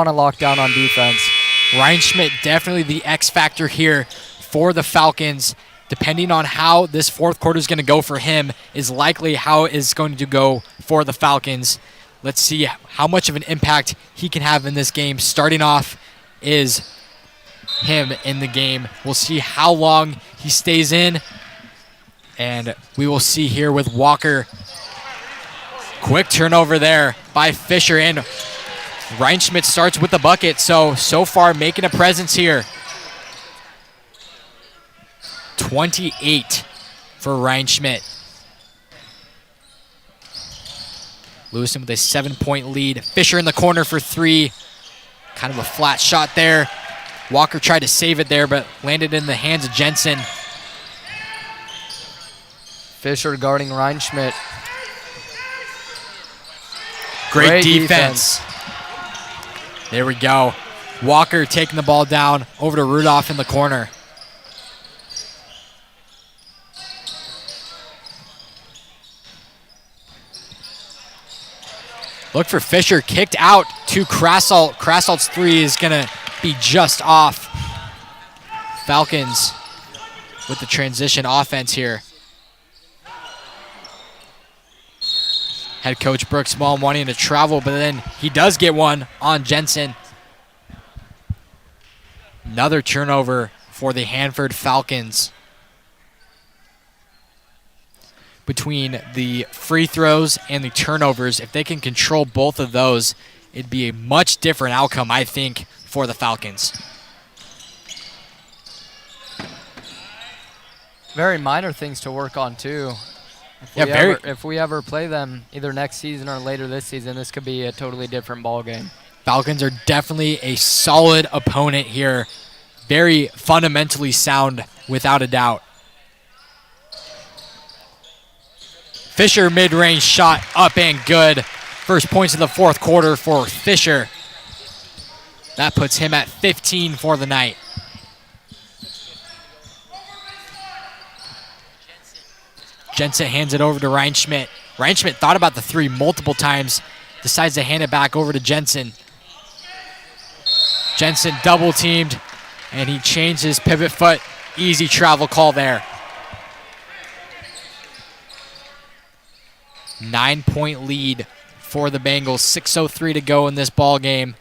to lock down on defense. Reinschmidt, definitely the X factor here for the Falcons. Depending on how this fourth quarter is going to go for him is likely how it's going to go for the Falcons. Let's see how much of an impact he can have in this game. Starting off is him in the game. We'll see how long he stays in. And we will see here with Walker. Quick turnover there by Fisher, and Reinschmidt starts with the bucket. So far making a presence here. 28 for Reinschmidt. Lewiston with a 7-point lead. Fisher in the corner for three. Kind of a flat shot there. Walker tried to save it there, but landed in the hands of Jensen. Fisher guarding Reinschmidt. Great defense. There we go. Walker taking the ball down over to Rudolph in the corner. Look for Fisher, kicked out to Krasalt. Krasalt's three is going to be just off. Falcons with the transition offense here. Head coach Brooks Small wanting to travel, but then he does get one on Jensen. Another turnover for the Hanford Falcons. Between the free throws and the turnovers, if they can control both of those, it'd be a much different outcome, I think, for the Falcons. Very minor things to work on, too. If we ever play them either next season or later this season, this could be a totally different ball game. Falcons are definitely a solid opponent here. Very fundamentally sound, without a doubt. Fisher mid-range shot up and good. First points of the fourth quarter for Fisher. That puts him at 15 for the night. Jensen hands it over to Reinschmidt. Reinschmidt thought about the three multiple times, decides to hand it back over to Jensen. Jensen double teamed, and he changed his pivot foot. Easy travel call there. 9-point lead for the Bengals. 6:03 to go in this ball game.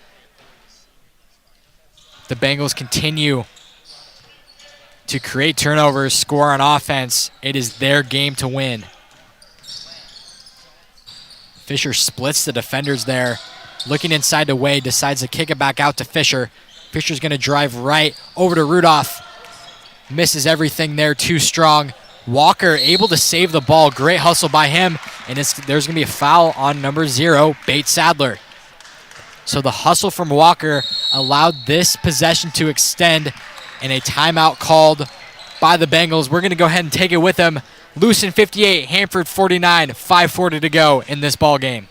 The Bengals continue to create turnovers, score on offense. It is their game to win. Fisher splits the defenders there. Looking inside to Wade, decides to kick it back out to Fisher. Fisher's going to drive right over to Rudolph. Misses everything there, too strong. Walker able to save the ball. Great hustle by him. And there's going to be a foul on number 0, Bates Sadler. So the hustle from Walker allowed this possession to extend, and a timeout called by the Bengals. We're going to go ahead and take it with them. Lewiston 58, Hanford 49, 5:40 to go in this ball game.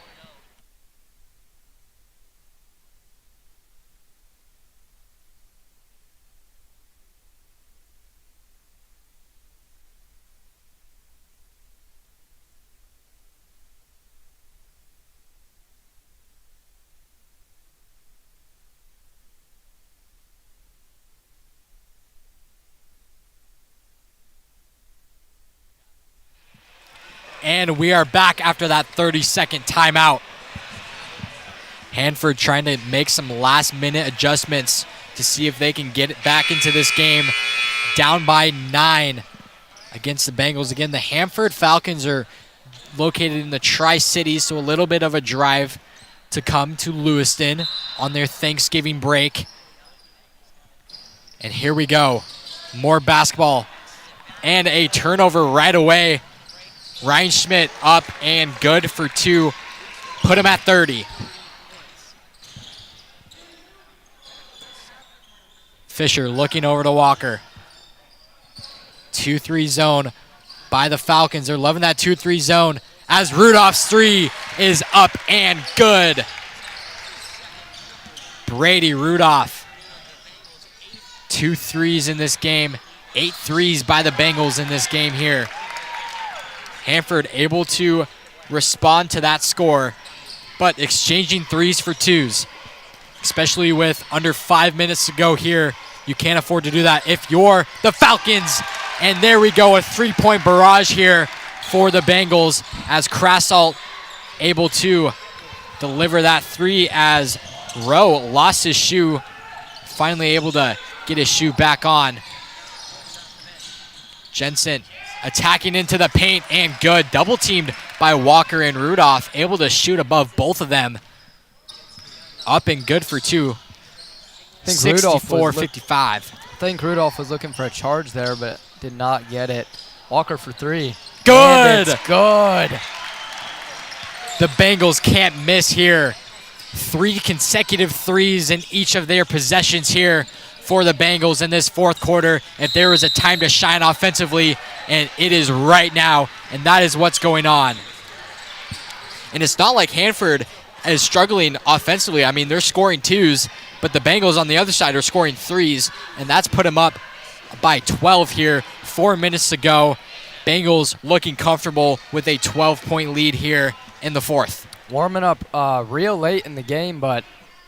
And we are back after that 30-second timeout. Hanford trying to make some last-minute adjustments to see if they can get it back into this game. Down by 9 against the Bengals. Again, the Hanford Falcons are located in the Tri-Cities, so a little bit of a drive to come to Lewiston on their Thanksgiving break. And here we go. More basketball and a turnover right away. Reinschmidt up and good for 2. Put him at 30. Fisher looking over to Walker. 2-3 zone by the Falcons. They're loving that 2-3 zone as Rudolph's 3 is up and good. Brady Rudolph. 2 threes in this game. 8 threes by the Bengals in this game here. Hanford able to respond to that score, but exchanging 3s for 2s, especially with under 5 minutes to go here. You can't afford to do that if you're the Falcons. And there we go, a 3-point barrage here for the Bengals as Krasalt able to deliver that 3 as Rowe lost his shoe, finally able to get his shoe back on. Jensen attacking into the paint and good. Double teamed by Walker and Rudolph. Able to shoot above both of them. Up and good for 2. 64-55. I think Rudolph was looking for a charge there, but did not get it. Walker for 3. Good. And it's good. The Bengals can't miss here. 3 consecutive threes in each of their possessions here for the Bengals in this fourth quarter. If there was a time to shine offensively, and it is right now, and that is what's going on. And it's not like Hanford is struggling offensively. I mean, they're scoring 2s, but the Bengals on the other side are scoring 3s, and that's put them up by 12 here. 4 minutes to go. Bengals looking comfortable with a 12-point lead here in the fourth. Warming up real late in the game, but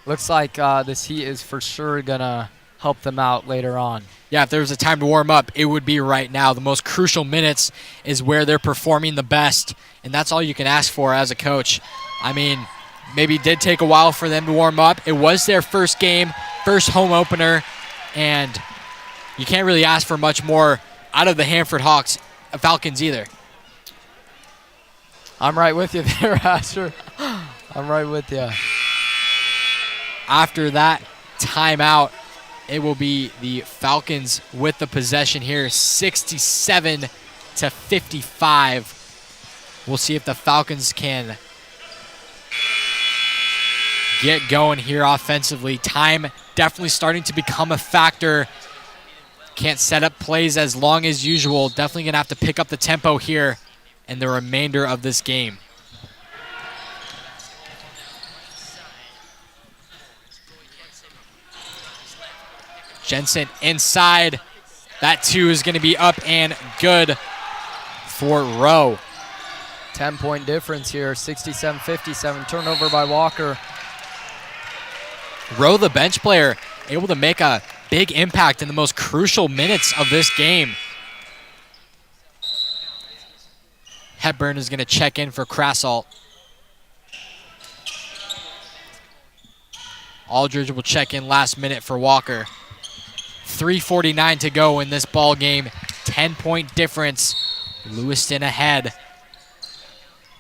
looks like this heat is for sure going to help them out later on. Yeah, if there was a time to warm up, it would be right now. The most crucial minutes is where they're performing the best, and that's all you can ask for as a coach. I mean, maybe it did take a while for them to warm up. It was their first game, first home opener, and you can't really ask for much more out of the Hanford Falcons either. I'm right with you there, Asher. I'm right with you. After that timeout, it will be the Falcons with the possession here, 67-55. We'll see if the Falcons can get going here offensively. Time definitely starting to become a factor. Can't set up plays as long as usual. Definitely going to have to pick up the tempo here in the remainder of this game. Jensen inside. That 2 is going to be up and good for Rowe. 10-point difference here, 67-57. Turnover by Walker. Rowe, the bench player, able to make a big impact in the most crucial minutes of this game. Hepburn is going to check in for Krassalt. Aldridge will check in last minute for Walker. 3:49 to go in this ball game. 10-point difference. Lewiston ahead.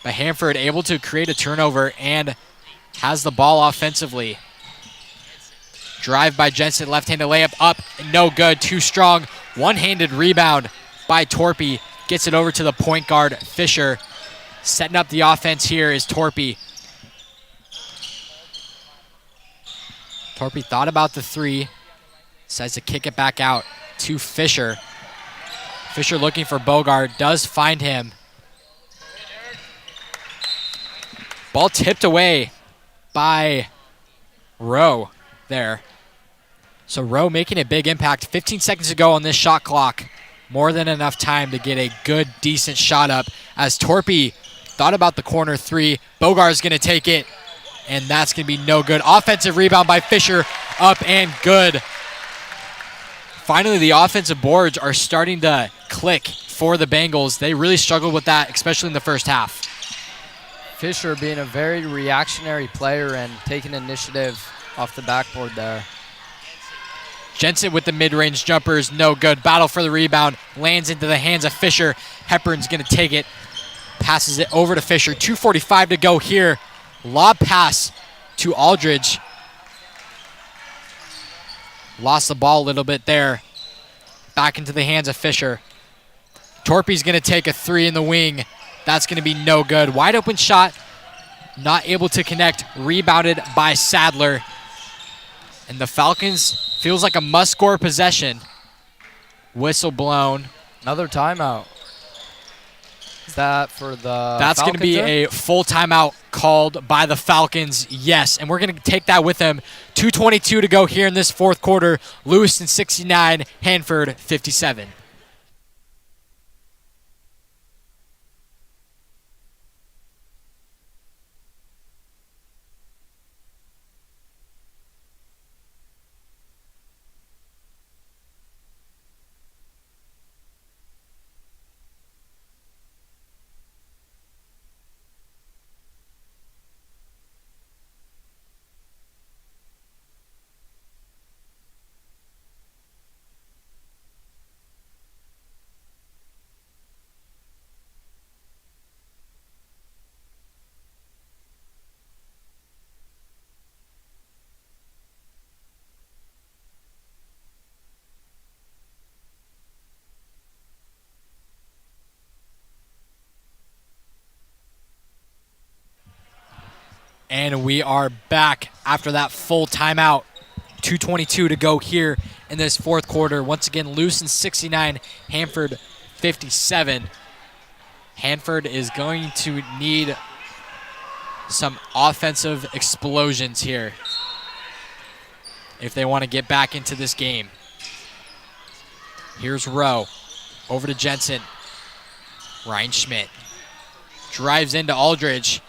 But Hanford able to create a turnover and has the ball offensively. Drive by Jensen, left-handed layup up, no good, too strong. One-handed rebound by Torpy. Gets it over to the point guard, Fisher. Setting up the offense here is Torpy. Torpy thought about the 3. Decides to kick it back out to Fisher. Fisher looking for Bogard, does find him. Ball tipped away by Rowe there. So Rowe making a big impact. 15 seconds to go on this shot clock. More than enough time to get a good, decent shot up as Torpy thought about the corner 3. Bogard's going to take it, and that's going to be no good. Offensive rebound by Fisher, up and good. Finally, the offensive boards are starting to click for the Bengals. They really struggled with that, especially in the first half. Fisher being a very reactionary player and taking initiative off the backboard there. Jensen with the mid-range jumpers, no good. Battle for the rebound, lands into the hands of Fisher. Hepburn's going to take it, passes it over to Fisher. 2:45 to go here. Lob pass to Aldridge. Lost the ball a little bit there. Back into the hands of Fisher. Torpy's going to take a 3 in the wing. That's going to be no good. Wide open shot, not able to connect. Rebounded by Sadler. And the Falcons feels like a must-score possession. Whistle blown. Another timeout. Is that for the That's going to be a full timeout called by the Falcons, yes. And we're going to take that with them. 2:22 to go here in this fourth quarter. Lewiston 69, Hanford 57. And we are back after that full timeout. 2:22 to go here in this fourth quarter. Once again, Lewiston 69, Hanford 57. Hanford is going to need some offensive explosions here if they want to get back into this game. Here's Rowe. Over to Jensen. Ryan Schmidt drives into Aldridge.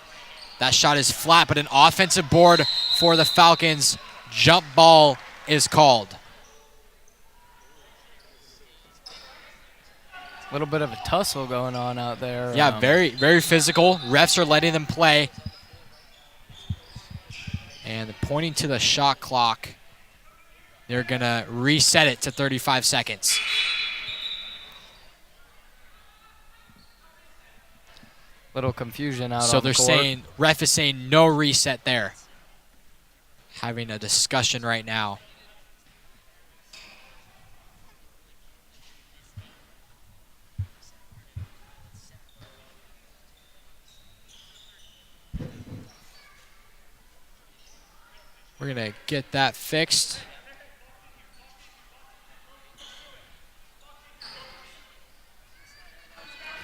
That shot is flat, but an offensive board for the Falcons. Jump ball is called. A little bit of a tussle going on out there. Yeah, very, very physical. Refs are letting them play. And pointing to the shot clock, they're going to reset it to 35 seconds. Little confusion out so on the they're court. saying, ref is saying no reset there. Having a discussion right now. We're going to get that fixed.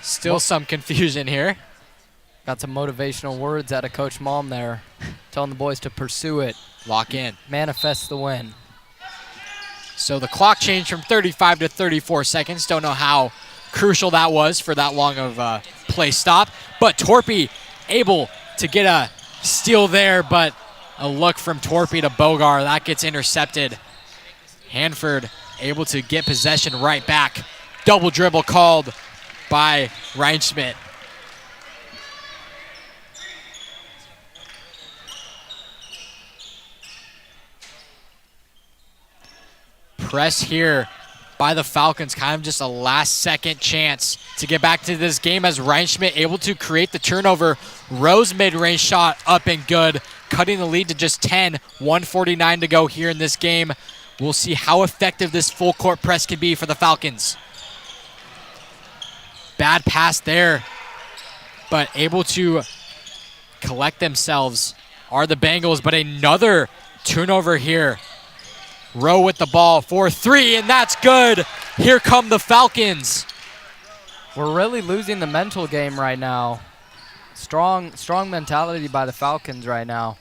Still some confusion here. Got some motivational words out of Coach Malm there, telling the boys to pursue it. Lock in. Manifest the win. So the clock changed from 35 to 34 seconds. Don't know how crucial that was for that long of a play stop. But Torpy able to get a steal there, but a look from Torpy to Bogar. That gets intercepted. Hanford able to get possession right back. Double dribble called by Ryan Schmidt. Press here by the Falcons, kind of just a last-second chance to get back to this game as Ryan Schmidt able to create the turnover. Rowe's mid-range shot up and good, cutting the lead to just 10, 1:49 to go here in this game. We'll see how effective this full-court press can be for the Falcons. Bad pass there, but able to collect themselves are the Bengals, but another turnover here. Rowe with the ball for three, and that's good. Here come the Falcons. We're really losing the mental game right now. Strong mentality by the Falcons right now.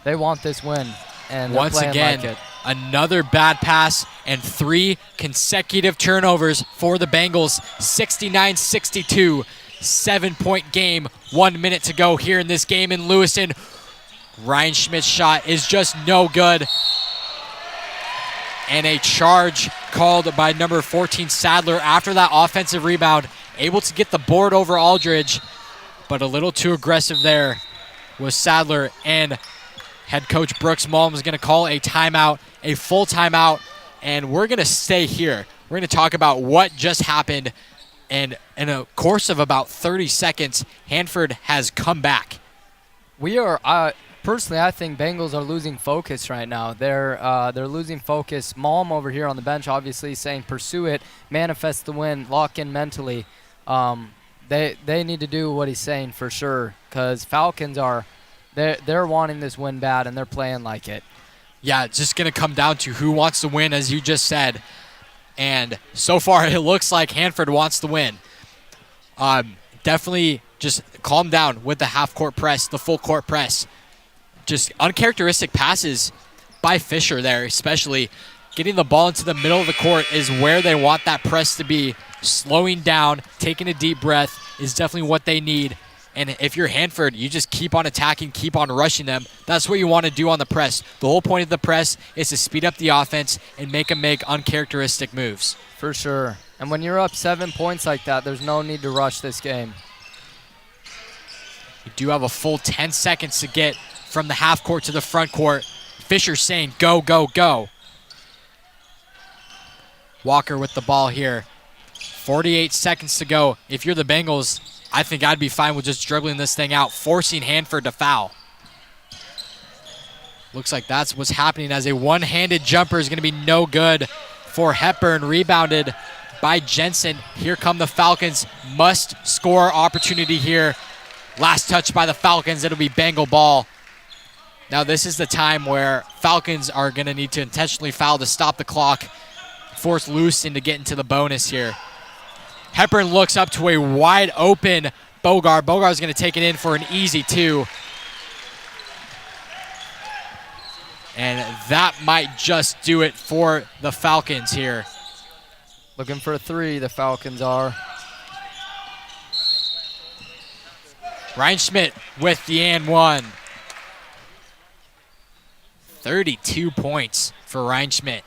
They want this win, and they're Once playing again, like it. another bad pass and 3 consecutive turnovers for the Bengals. 69-62, 7-point game. 1 minute to go here in this game in Lewiston. Ryan Schmidt's shot is just no good. And a charge called by number 14, Sadler, after that offensive rebound. Able to get the board over Aldridge, but a little too aggressive there was Sadler. And head coach Brooks Malm is going to call a timeout, a full timeout, and we're going to stay here. We're going to talk about what just happened, and in a course of about 30 seconds, Hanford has come back. We are... Personally, I think Bengals are losing focus right now. They're losing focus. Malm over here on the bench, obviously saying pursue it, manifest the win, lock in mentally. They need to do what he's saying for sure, because Falcons they're wanting this win bad and they're playing like it. Yeah, it's just gonna come down to who wants to win, as you just said. And so far, it looks like Hanford wants to win. Definitely just calm down with the half-court press, the full-court press. Just uncharacteristic passes by Fisher there, especially. Getting the ball into the middle of the court is where they want that press to be. Slowing down, taking a deep breath is definitely what they need. And if you're Hanford, you just keep on attacking, keep on rushing them. That's what you want to do on the press. The whole point of the press is to speed up the offense and make them make uncharacteristic moves. For sure. And when you're up 7 points like that, there's no need to rush this game. You do have a full 10 seconds to get from the half court to the front court. Fisher saying go, go, go. Walker with the ball here. 48 seconds to go. If you're the Bengals, I think I'd be fine with just dribbling this thing out, forcing Hanford to foul. Looks like that's what's happening, as a one-handed jumper is going to be no good for Hepburn. Rebounded by Jensen. Here come the Falcons. Must score opportunity here. Last touch by the Falcons. It'll be Bengal ball. Now this is the time where Falcons are going to need to intentionally foul to stop the clock, force Lewiston to get into the bonus here. Hepburn looks up to a wide open Bogart. Bogart's going to take it in for an easy 2. And that might just do it for the Falcons here. Looking for a 3, the Falcons are. Ryan Schmidt with the and 1. 32 points for Ryan Schmidt.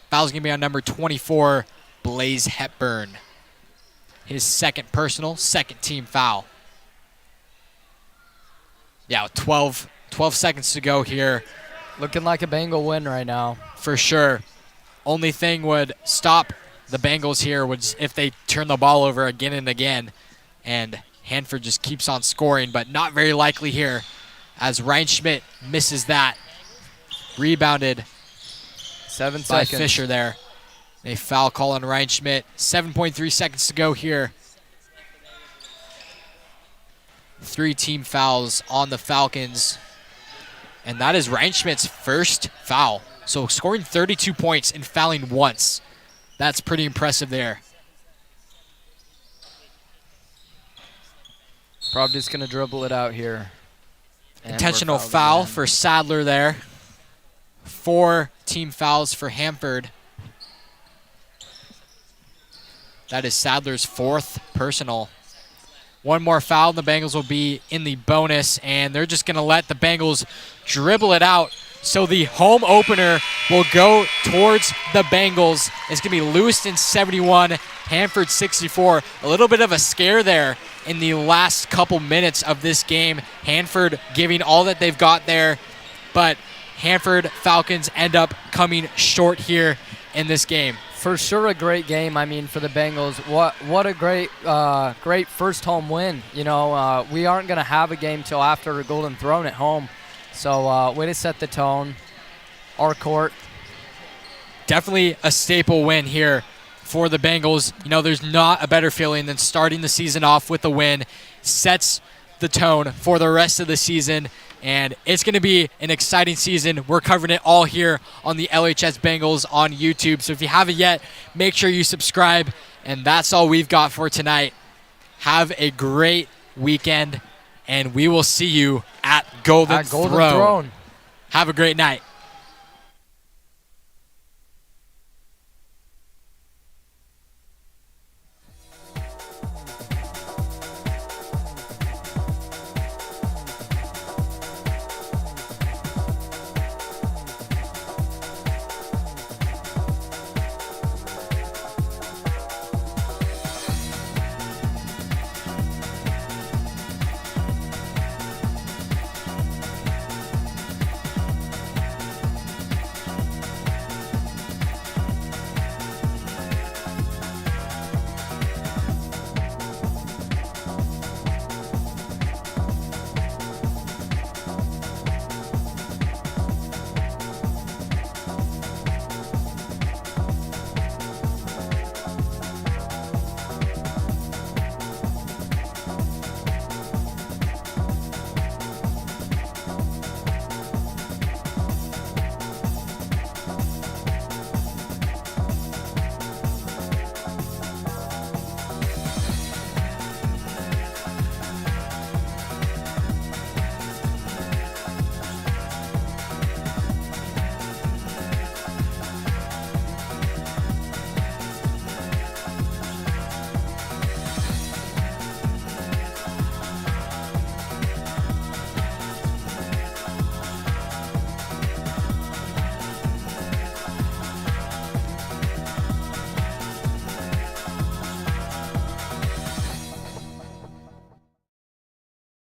Foul's going to be on number 24, Blaze Hepburn. His second personal, second team foul. Yeah, with 12 seconds to go here. Looking like a Bengal win right now. For sure. Only thing would stop the Bengals here was if they turn the ball over again and again. And Hanford just keeps on scoring, but not very likely here as Ryan Schmidt misses that. Rebounded 7 by seconds. Fisher there. A foul call on Ryan Schmidt. 7.3 seconds to go here. 3 team fouls on the Falcons. And that is Ryan Schmidt's first foul. So scoring 32 points and fouling once. That's pretty impressive there. Probably just going to dribble it out here. And Intentional we're fouled foul again. for Sadler there. 4 team fouls for Hanford. That is Sadler's 4th personal. 1 more foul, and the Bengals will be in the bonus, and they're just going to let the Bengals dribble it out. So the home opener will go towards the Bengals. It's going to be Lewiston 71, Hanford 64. A little bit of a scare there in the last couple minutes of this game. Hanford giving all that they've got there, but Hanford Falcons end up coming short here in this game. For sure a great game, I mean, for the Bengals. What a great first home win. You know, we aren't going to have a game till after Golden Throne at home. So way to set the tone. Our court. Definitely a staple win here for the Bengals. You know, there's not a better feeling than starting the season off with a win. Sets the tone for the rest of the season. And it's going to be an exciting season. We're covering it all here on the LHS Bengals on YouTube. So if you haven't yet, make sure you subscribe. And that's all we've got for tonight. Have a great weekend, and we will see you at Golden Throne. Throne. Have a great night.